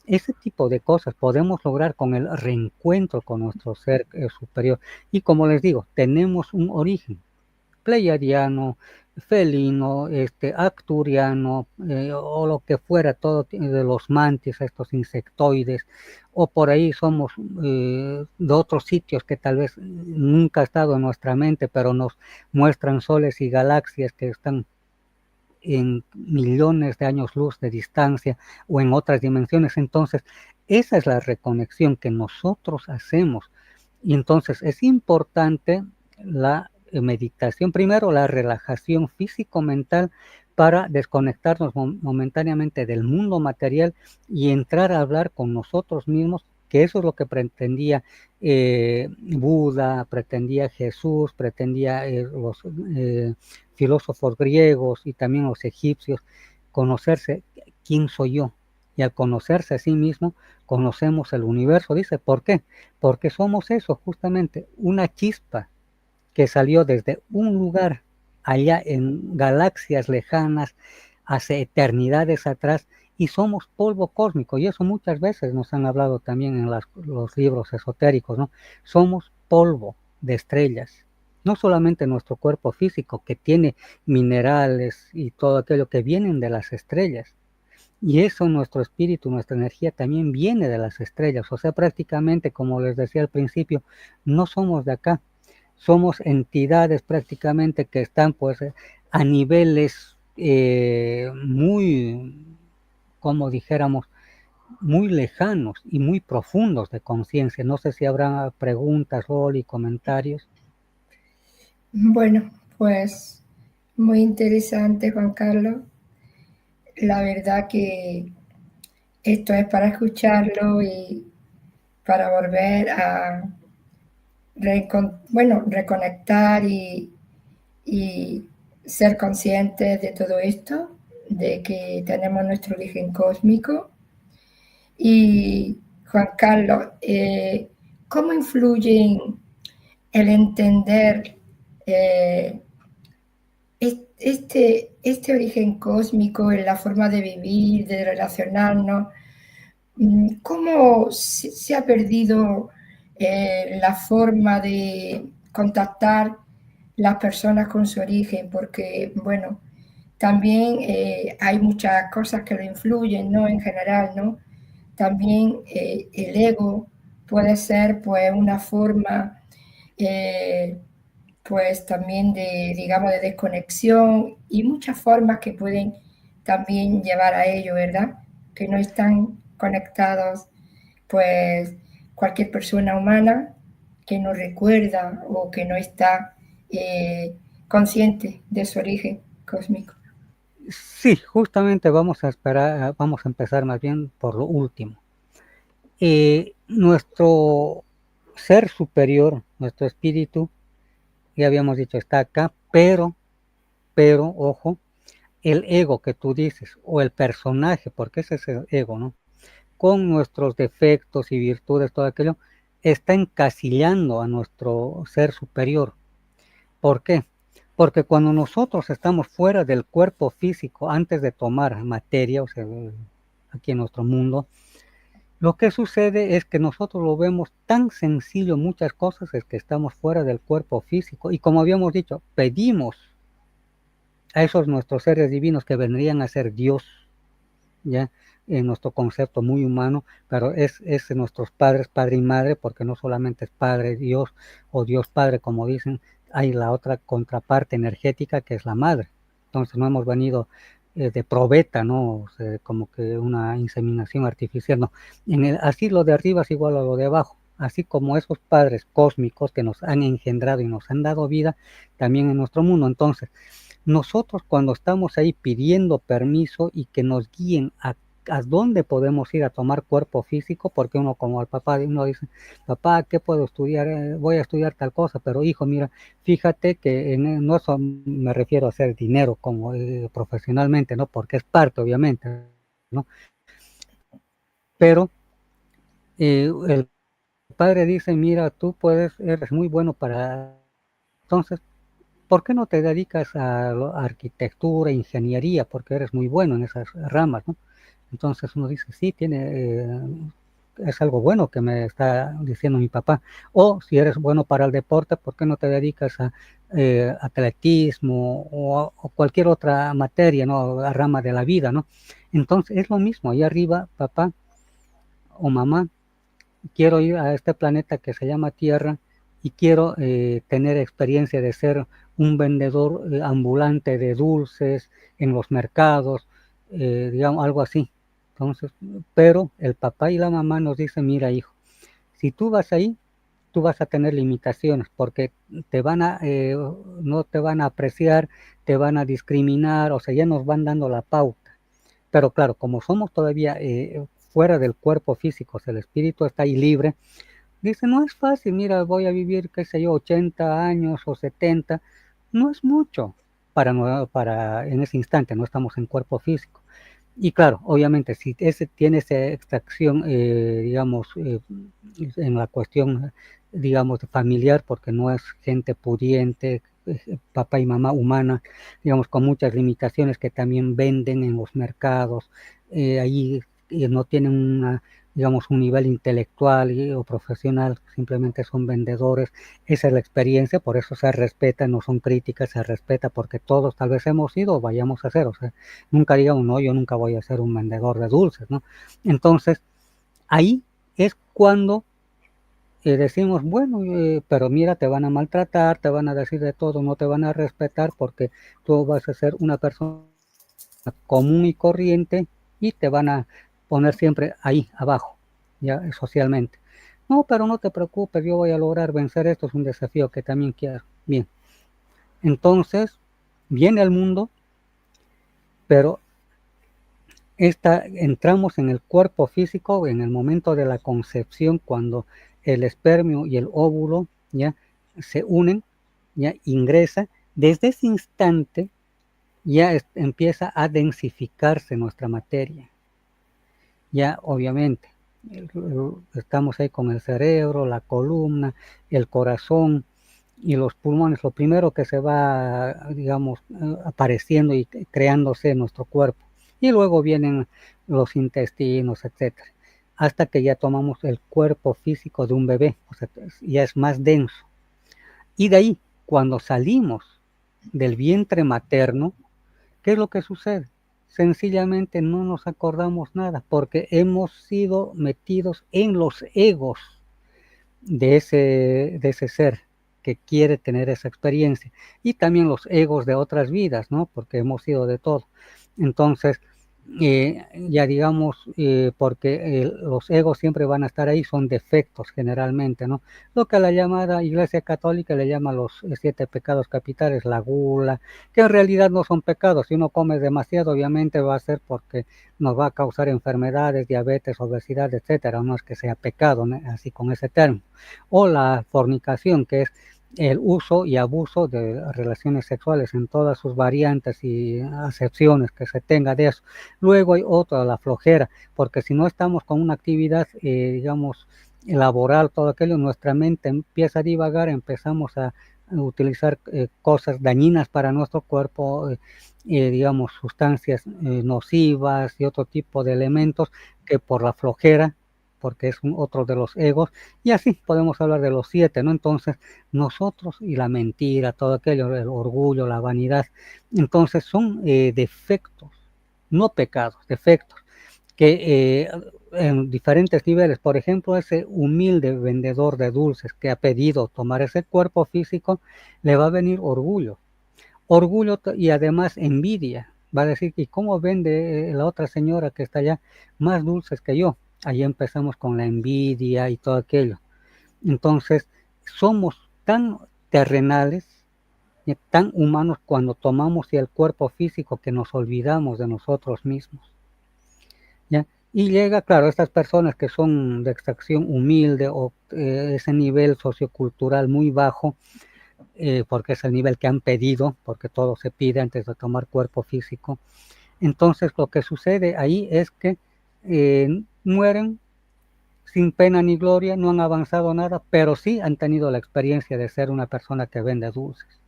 Speaker 2: ese tipo de cosas podemos lograr con el reencuentro con nuestro ser superior. Y como les digo, tenemos un origen pleiadiano, felino, acturiano, o lo que fuera, todo de los mantis, estos insectoides, o por ahí somos de otros sitios que tal vez nunca ha estado en nuestra mente, pero nos muestran soles y galaxias que están en millones de años luz de distancia, o en otras dimensiones. Entonces, esa es la reconexión que nosotros hacemos. Y entonces es importante la meditación, primero la relajación físico-mental, para desconectarnos momentáneamente del mundo material y entrar a hablar con nosotros mismos, que eso es lo que pretendía Buda, pretendía Jesús, pretendía los filósofos griegos y también los egipcios, conocerse quién soy yo. Y al conocerse a sí mismo, conocemos el universo. Dice, ¿por qué? Porque somos eso, justamente, una chispa que salió desde un lugar allá en galaxias lejanas, hace eternidades atrás, y somos polvo cósmico, y eso muchas veces nos han hablado también en los libros esotéricos, ¿no? Somos polvo de estrellas, no solamente nuestro cuerpo físico, que tiene minerales y todo aquello que vienen de las estrellas, y eso, nuestro espíritu, nuestra energía también viene de las estrellas. O sea, prácticamente, como les decía al principio, no somos de acá. Somos entidades prácticamente que están pues a niveles muy, como dijéramos, muy lejanos y muy profundos de conciencia. No sé si habrá preguntas, Rol, y comentarios.
Speaker 1: Bueno, pues muy interesante, Juan Carlos. La verdad que esto es para escucharlo y para volver a reconectar y ser conscientes de todo esto, de que tenemos nuestro origen cósmico. Y Juan Carlos, ¿cómo influye el entender eh, este origen cósmico en la forma de vivir, de relacionarnos? ¿Cómo se ha perdido la forma de contactar las personas con su origen? Porque, bueno, también hay muchas cosas que lo influyen, ¿no? En general, ¿no? También el ego puede ser, pues, una forma, eh, pues, también de, digamos, de desconexión y muchas formas que pueden también llevar a ello, ¿verdad? Que no están conectados, pues, cualquier persona humana que no recuerda o que no está consciente de su origen cósmico.
Speaker 2: Sí, justamente vamos a empezar más bien por lo último. Nuestro ser superior, nuestro espíritu, ya habíamos dicho, está acá, pero, ojo, el ego que tú dices, o el personaje, porque ese es el ego, ¿no? Con nuestros defectos y virtudes, todo aquello, está encasillando a nuestro ser superior. ¿Por qué? Porque cuando nosotros estamos fuera del cuerpo físico, antes de tomar materia, o sea, aquí en nuestro mundo, lo que sucede es que nosotros lo vemos tan sencillo, muchas cosas, es que estamos fuera del cuerpo físico, y como habíamos dicho, pedimos a esos nuestros seres divinos que vendrían a ser Dios, ya en nuestro concepto muy humano, pero es nuestros padres, padre y madre, porque no solamente es Padre Dios o Dios Padre, como dicen, hay la otra contraparte energética que es la madre. Entonces no hemos venido de probeta, ¿no? O sea, como que una inseminación artificial, no. Así lo de arriba es igual a lo de abajo. Así como esos padres cósmicos que nos han engendrado y nos han dado vida, también en nuestro mundo. Entonces, nosotros cuando estamos ahí pidiendo permiso y que nos guíen a dónde podemos ir a tomar cuerpo físico, porque uno como al papá, uno dice, papá, ¿qué puedo estudiar? Voy a estudiar tal cosa, pero hijo, mira, fíjate que no eso me refiero a hacer dinero como profesionalmente, ¿no? Porque es parte, obviamente, ¿no? Pero el padre dice, mira, tú eres muy bueno para... Entonces, ¿por qué no te dedicas a arquitectura, ingeniería? Porque eres muy bueno en esas ramas, ¿no? Entonces uno dice, sí, es algo bueno que me está diciendo mi papá. O si eres bueno para el deporte, ¿por qué no te dedicas a atletismo o cualquier otra materia, ¿no? A rama de la vida, ¿no? Entonces es lo mismo, ahí arriba, papá o mamá, quiero ir a este planeta que se llama Tierra y quiero tener experiencia de ser un vendedor ambulante de dulces en los mercados, digamos, algo así. Entonces, pero el papá y la mamá nos dicen, mira hijo, si tú vas ahí, tú vas a tener limitaciones porque no te van a apreciar, te van a discriminar, o sea, ya nos van dando la pauta. Pero claro, como somos todavía fuera del cuerpo físico, o sea, el espíritu está ahí libre, dice, no es fácil, mira, voy a vivir, qué sé yo, 80 años o 70, no es mucho para en ese instante, no estamos en cuerpo físico. Y claro, obviamente, si ese tiene esa extracción, digamos, en la cuestión, digamos, familiar, porque no es gente pudiente, papá y mamá humana, digamos, con muchas limitaciones que también venden en los mercados, ahí no tienen una, digamos, un nivel intelectual o profesional, simplemente son vendedores. Esa es la experiencia, por eso se respeta, no son críticas, se respeta porque todos tal vez hemos sido o vayamos a ser, o sea, nunca digamos, no, yo nunca voy a ser un vendedor de dulces, ¿no? Entonces, ahí es cuando decimos, bueno, pero mira, te van a maltratar, te van a decir de todo, no te van a respetar porque tú vas a ser una persona común y corriente y te van a poner siempre ahí abajo, ya socialmente. No, pero no te preocupes, yo voy a lograr vencer esto, es un desafío que también quiero. Bien, entonces viene al mundo, pero entramos en el cuerpo físico en el momento de la concepción, cuando el espermio y el óvulo ya se unen, ya ingresa. Desde ese instante ya empieza a densificarse nuestra materia. Ya obviamente estamos ahí con el cerebro, la columna, el corazón y los pulmones, lo primero que se va, digamos, apareciendo y creándose en nuestro cuerpo. Y luego vienen los intestinos, etcétera, hasta que ya tomamos el cuerpo físico de un bebé, o sea, ya es más denso. Y de ahí, cuando salimos del vientre materno, ¿qué es lo que sucede? Sencillamente no nos acordamos nada porque hemos sido metidos en los egos de ese ser que quiere tener esa experiencia, y también los egos de otras vidas, ¿no? Porque hemos sido de todo. Entonces, ya digamos, porque los egos siempre van a estar ahí, son defectos generalmente, ¿no? Lo que la llamada Iglesia Católica le llama los 7 pecados capitales, la gula, que en realidad no son pecados. Si uno come demasiado, obviamente va a ser porque nos va a causar enfermedades, diabetes, obesidad, etcétera. No es que sea pecado, ¿no? Así con ese término. O la fornicación, que es el uso y abuso de relaciones sexuales en todas sus variantes y acepciones que se tenga de eso. Luego hay otra, la flojera, porque si no estamos con una actividad, digamos, laboral, todo aquello, nuestra mente empieza a divagar, empezamos a utilizar cosas dañinas para nuestro cuerpo, digamos, sustancias nocivas y otro tipo de elementos que por la flojera, porque es otro de los egos, y así podemos hablar de los 7, ¿no? Entonces, nosotros y la mentira, todo aquello, el orgullo, la vanidad, entonces son defectos, no pecados, defectos, que en diferentes niveles, por ejemplo, ese humilde vendedor de dulces que ha pedido tomar ese cuerpo físico, le va a venir orgullo, y además envidia. Va a decir, ¿y cómo vende la otra señora que está allá más dulces que yo? Ahí empezamos con la envidia y todo aquello. Entonces, somos tan terrenales, tan humanos cuando tomamos el cuerpo físico que nos olvidamos de nosotros mismos, ¿ya? Y llega, claro, estas personas que son de extracción humilde o ese nivel sociocultural muy bajo, porque es el nivel que han pedido, porque todo se pide antes de tomar cuerpo físico. Entonces lo que sucede ahí es que mueren sin pena ni gloria, no han avanzado nada, pero sí han tenido la experiencia de ser una persona que vende dulces.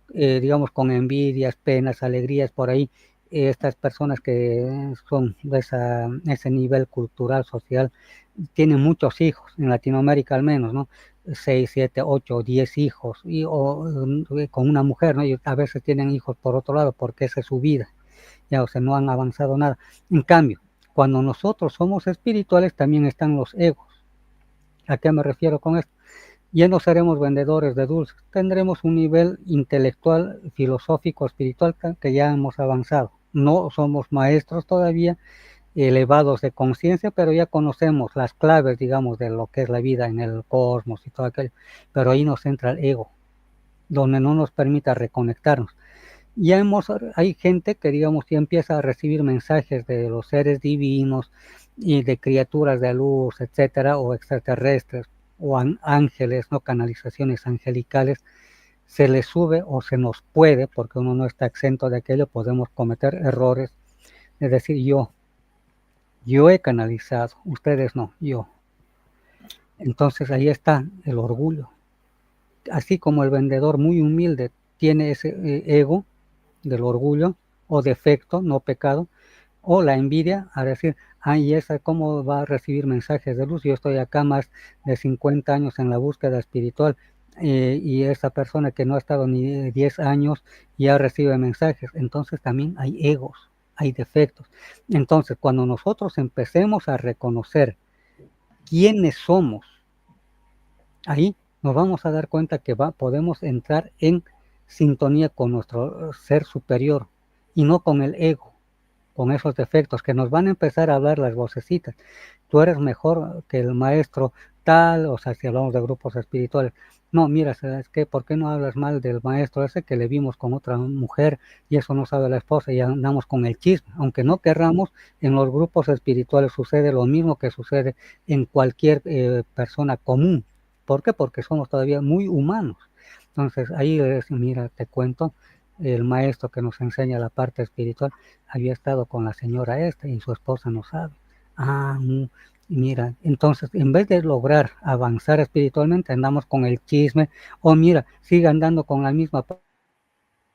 Speaker 2: Digamos, con envidias, penas, alegrías, por ahí, estas personas que son de ese nivel cultural, social, tienen muchos hijos, en Latinoamérica al menos, ¿no? 6, 7, 8, 10 hijos, con una mujer, ¿no? Y a veces tienen hijos por otro lado, porque esa es su vida, ya, o sea, no han avanzado nada. En cambio, cuando nosotros somos espirituales, también están los egos. ¿A qué me refiero con esto? Ya no seremos vendedores de dulces, tendremos un nivel intelectual, filosófico, espiritual que ya hemos avanzado. No somos maestros todavía elevados de conciencia, pero ya conocemos las claves, digamos, de lo que es la vida en el cosmos y todo aquello. Pero ahí nos entra el ego, donde no nos permite reconectarnos. Hay gente que, digamos, ya empieza a recibir mensajes de los seres divinos y de criaturas de luz, etcétera, o extraterrestres, o ángeles, no, canalizaciones angelicales. Se les sube o se nos puede, porque uno no está exento de aquello, podemos cometer errores, es decir, yo he canalizado, ustedes no, yo. Entonces ahí está el orgullo. Así como el vendedor muy humilde tiene ese ego del orgullo o defecto, no pecado, o la envidia, a decir, ay, esa cómo va a recibir mensajes de luz, yo estoy acá más de 50 años en la búsqueda espiritual, y esa persona que no ha estado ni 10 años ya recibe mensajes. Entonces también hay egos, hay defectos. Entonces, cuando nosotros empecemos a reconocer quiénes somos, ahí nos vamos a dar cuenta que podemos entrar en sintonía con nuestro ser superior y no con el ego, con esos defectos que nos van a empezar a hablar las vocecitas. Tú eres mejor que el maestro tal, o sea, si hablamos de grupos espirituales. No, mira, ¿sabes qué? ¿Por qué no hablas mal del maestro ese que le vimos con otra mujer y eso no sabe la esposa y andamos con el chisme? Aunque no querramos, en los grupos espirituales sucede lo mismo que sucede en cualquier persona común. ¿Por qué? Porque somos todavía muy humanos. Entonces, ahí es, mira, te cuento, el maestro que nos enseña la parte espiritual había estado con la señora esta y su esposa no sabe. Ah, mira, entonces en vez de lograr avanzar espiritualmente, andamos con el chisme, o mira, sigue andando con la misma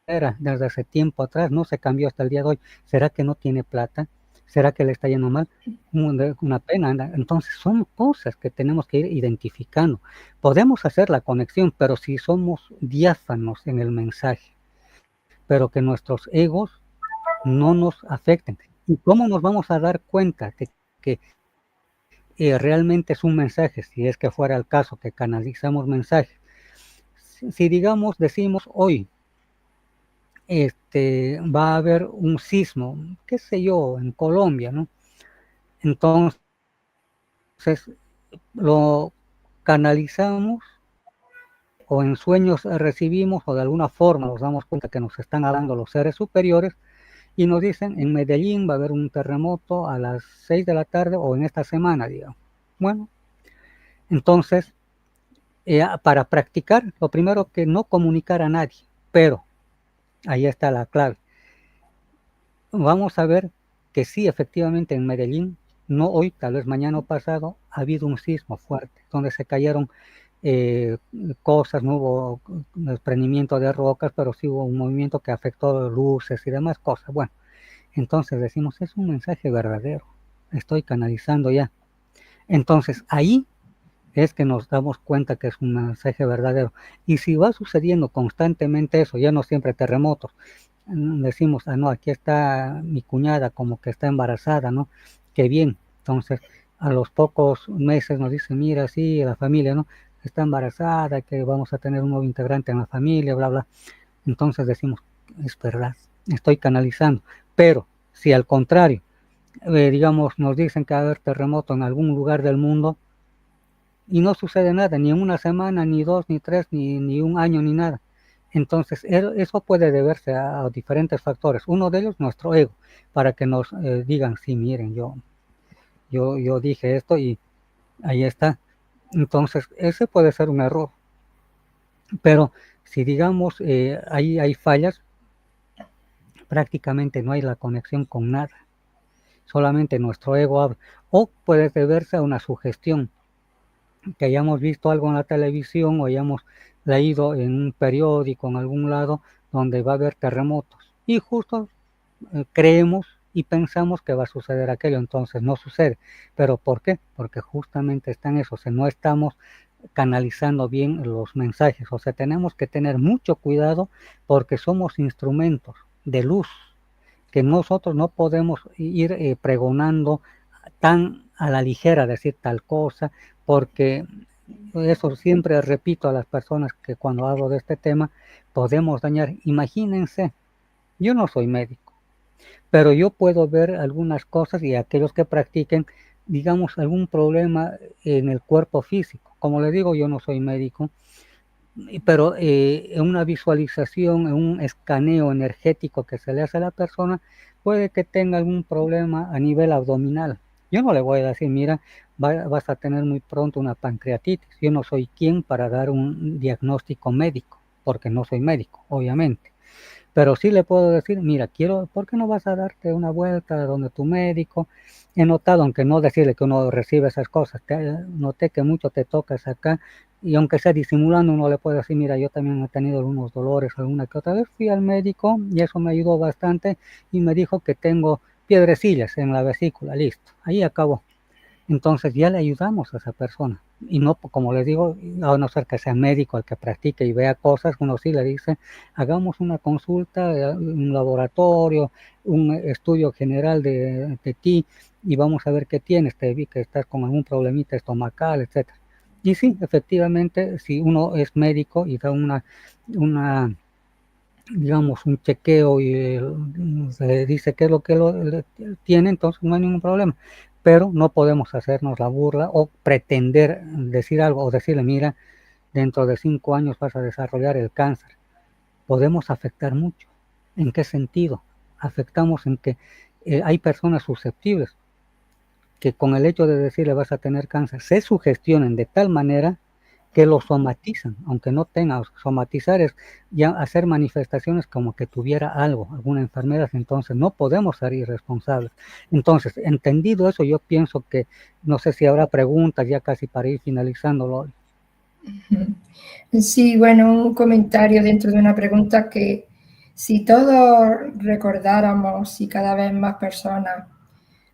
Speaker 2: era desde hace tiempo atrás, no se cambió hasta el día de hoy. ¿Será que no tiene plata? ¿Será que le está yendo mal? Una pena. Entonces son cosas que tenemos que ir identificando. Podemos hacer la conexión, pero si somos diáfanos en el mensaje, pero que nuestros egos no nos afecten. ¿Y cómo nos vamos a dar cuenta de que realmente es un mensaje, si es que fuera el caso que canalizamos mensajes? Si digamos, decimos hoy, va a haber un sismo, qué sé yo, en Colombia, ¿no? Entonces lo canalizamos o en sueños recibimos o de alguna forma nos damos cuenta que nos están hablando los seres superiores y nos dicen, en Medellín va a haber un terremoto a las 6 de la tarde o en esta semana, digamos. Bueno, entonces, para practicar, lo primero que no comunicar a nadie, pero ahí está la clave. Vamos a ver que sí, efectivamente en Medellín, no hoy, tal vez mañana o pasado, ha habido un sismo fuerte, donde se cayeron cosas, no hubo desprendimiento de rocas, pero sí hubo un movimiento que afectó luces y demás cosas. Bueno, entonces decimos, es un mensaje verdadero, estoy canalizando ya. Entonces ahí es que nos damos cuenta que es un mensaje verdadero. Y si va sucediendo constantemente eso, ya no siempre terremotos, decimos, no, aquí está mi cuñada como que está embarazada, ¿no? Qué bien. Entonces, a los pocos meses nos dice, mira, sí, la familia, ¿no? Está embarazada, que vamos a tener un nuevo integrante en la familia, bla, bla. Entonces decimos, es verdad, estoy canalizando. Pero si al contrario, digamos, nos dicen que va a haber terremoto en algún lugar del mundo y no sucede nada, ni en una semana, ni dos, ni tres, ni un año, ni nada. Entonces, eso puede deberse a diferentes factores. Uno de ellos, nuestro ego, para que nos digan, sí, miren, yo dije esto y ahí está. Entonces, ese puede ser un error. Pero si digamos, ahí hay fallas, prácticamente no hay la conexión con nada. Solamente nuestro ego habla. O puede deberse a una sugestión, que hayamos visto algo en la televisión o hayamos leído en un periódico en algún lado donde va a haber terremotos. Y justo creemos y pensamos que va a suceder aquello, entonces no sucede. ¿Pero por qué? Porque justamente está en eso, o sea, no estamos canalizando bien los mensajes, o sea, tenemos que tener mucho cuidado porque somos instrumentos de luz, que nosotros no podemos ir pregonando tan a la ligera decir tal cosa, porque eso siempre repito a las personas que cuando hablo de este tema, podemos dañar. Imagínense, yo no soy médico, pero yo puedo ver algunas cosas y aquellos que practiquen, digamos, algún problema en el cuerpo físico. Como les digo, yo no soy médico, pero en una visualización, en un escaneo energético que se le hace a la persona, puede que tenga algún problema a nivel abdominal. Yo no le voy a decir, mira, vas a tener muy pronto una pancreatitis. Yo no soy quien para dar un diagnóstico médico, porque no soy médico, obviamente. pero sí le puedo decir, mira, ¿por qué no vas a darte una vuelta donde tu médico? He notado, aunque no decirle que uno recibe esas cosas, noté que mucho te tocas acá, y aunque sea disimulando, uno le puede decir, mira, yo también he tenido algunos dolores, alguna que otra vez fui al médico, y eso me ayudó bastante, y me dijo que tengo piedrecillas en la vesícula, listo, ahí acabó. Entonces ya le ayudamos a esa persona. Y no, como les digo, a no ser que sea médico el que practique y vea cosas, uno sí le dice, hagamos una consulta, un laboratorio, un estudio general de ti y vamos a ver qué tienes, te vi que estás con algún problemita estomacal, etcétera. Y sí, efectivamente, si uno es médico y da una digamos, un chequeo y se dice qué es lo que tiene, entonces no hay ningún problema. Pero no podemos hacernos la burla o pretender decir algo o decirle, mira, dentro de 5 años vas a desarrollar el cáncer. Podemos afectar mucho. ¿En qué sentido? Afectamos en que hay personas susceptibles que con el hecho de decirle vas a tener cáncer, se sugestionen de tal manera que lo somatizan, aunque no tenga, somatizar es ya hacer manifestaciones como que tuviera algo, alguna enfermedad, entonces no podemos ser irresponsables. Entonces, entendido eso, yo pienso que, no sé si habrá preguntas ya casi para ir finalizándolo.
Speaker 1: Sí, bueno, un comentario dentro de una pregunta que si todos recordáramos, si cada vez más personas,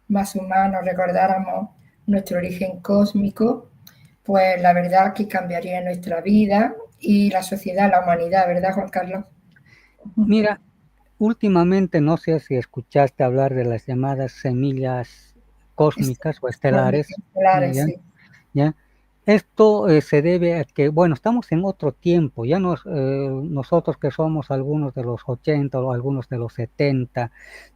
Speaker 1: más humanos recordáramos nuestro origen cósmico, pues la verdad que cambiaría nuestra vida y la sociedad, la humanidad, ¿verdad, Juan Carlos?
Speaker 2: Mira, últimamente no sé si escuchaste hablar de las llamadas semillas cósmicas o estelares,
Speaker 1: Estelares,
Speaker 2: ¿ya?
Speaker 1: sí.
Speaker 2: ¿Ya? Esto se debe a que, bueno, estamos en otro tiempo, ya nosotros que somos algunos de los 80 o algunos de los 70,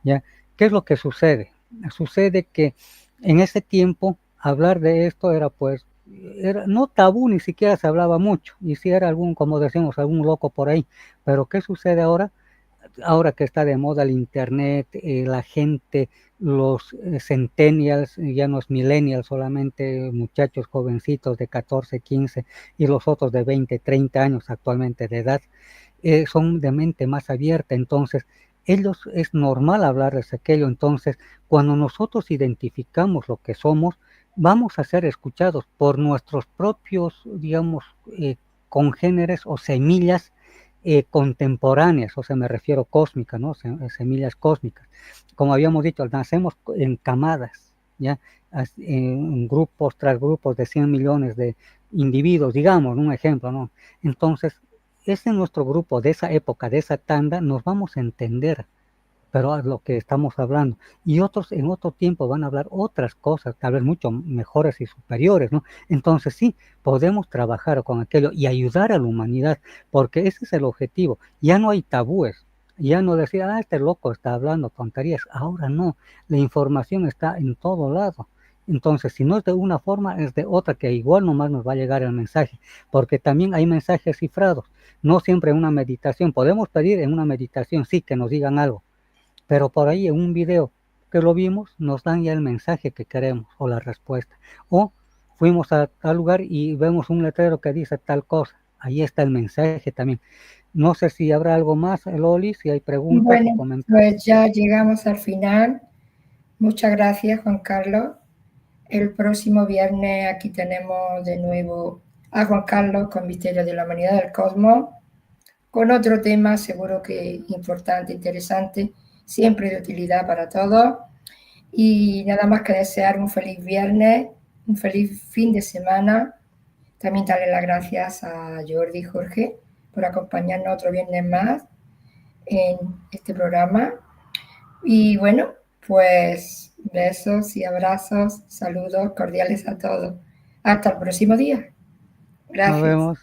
Speaker 2: ¿ya? ¿Qué es lo que sucede? Sucede que en ese tiempo hablar de esto era pues, era no tabú, ni siquiera se hablaba mucho, y si era algún, como decimos, algún loco por ahí, pero ¿qué sucede ahora? Ahora que está de moda el internet, la gente, los centennials, ya no es millennials, solamente muchachos jovencitos de 14, 15 y los otros de 20, 30 años actualmente de edad, son de mente más abierta, entonces ellos es normal hablarles aquello, entonces cuando nosotros identificamos lo que somos, vamos a ser escuchados por nuestros propios, digamos, congéneres o semillas contemporáneas, o sea, me refiero cósmicas, ¿no? Semillas cósmicas. Como habíamos dicho, nacemos en camadas, ¿ya? En grupos tras grupos de 100 millones de individuos, digamos, un ejemplo, ¿no? Entonces, ese nuestro grupo de esa época, de esa tanda, nos vamos a entender, pero a lo que estamos hablando. Y otros en otro tiempo van a hablar otras cosas, tal vez mucho mejores y superiores, ¿no? Entonces sí, podemos trabajar con aquello y ayudar a la humanidad, porque ese es el objetivo. Ya no hay tabúes, ya no decir, este loco está hablando tonterías. Ahora no, la información está en todo lado. Entonces, si no es de una forma, es de otra, que igual nomás nos va a llegar el mensaje, porque también hay mensajes cifrados, no siempre en una meditación. Podemos pedir en una meditación, sí, que nos digan algo, pero por ahí en un video que lo vimos nos dan ya el mensaje que queremos o la respuesta. O fuimos a tal lugar y vemos un letrero que dice tal cosa. Ahí está el mensaje también. No sé si habrá algo más, Loli, si hay preguntas o
Speaker 1: Bueno,
Speaker 2: comentarios.
Speaker 1: pues ya llegamos al final. Muchas gracias, Juan Carlos. El próximo viernes aquí tenemos de nuevo a Juan Carlos con Misterio de la Humanidad del Cosmos, con otro tema seguro que importante, interesante, siempre de utilidad para todos. Y nada más que desear un feliz viernes, un feliz fin de semana. También darle las gracias a Jordi y Jorge por acompañarnos otro viernes más en este programa. Y bueno, pues besos y abrazos, saludos cordiales a todos. Hasta el próximo día.
Speaker 2: Nos
Speaker 1: Gracias.
Speaker 2: vemos.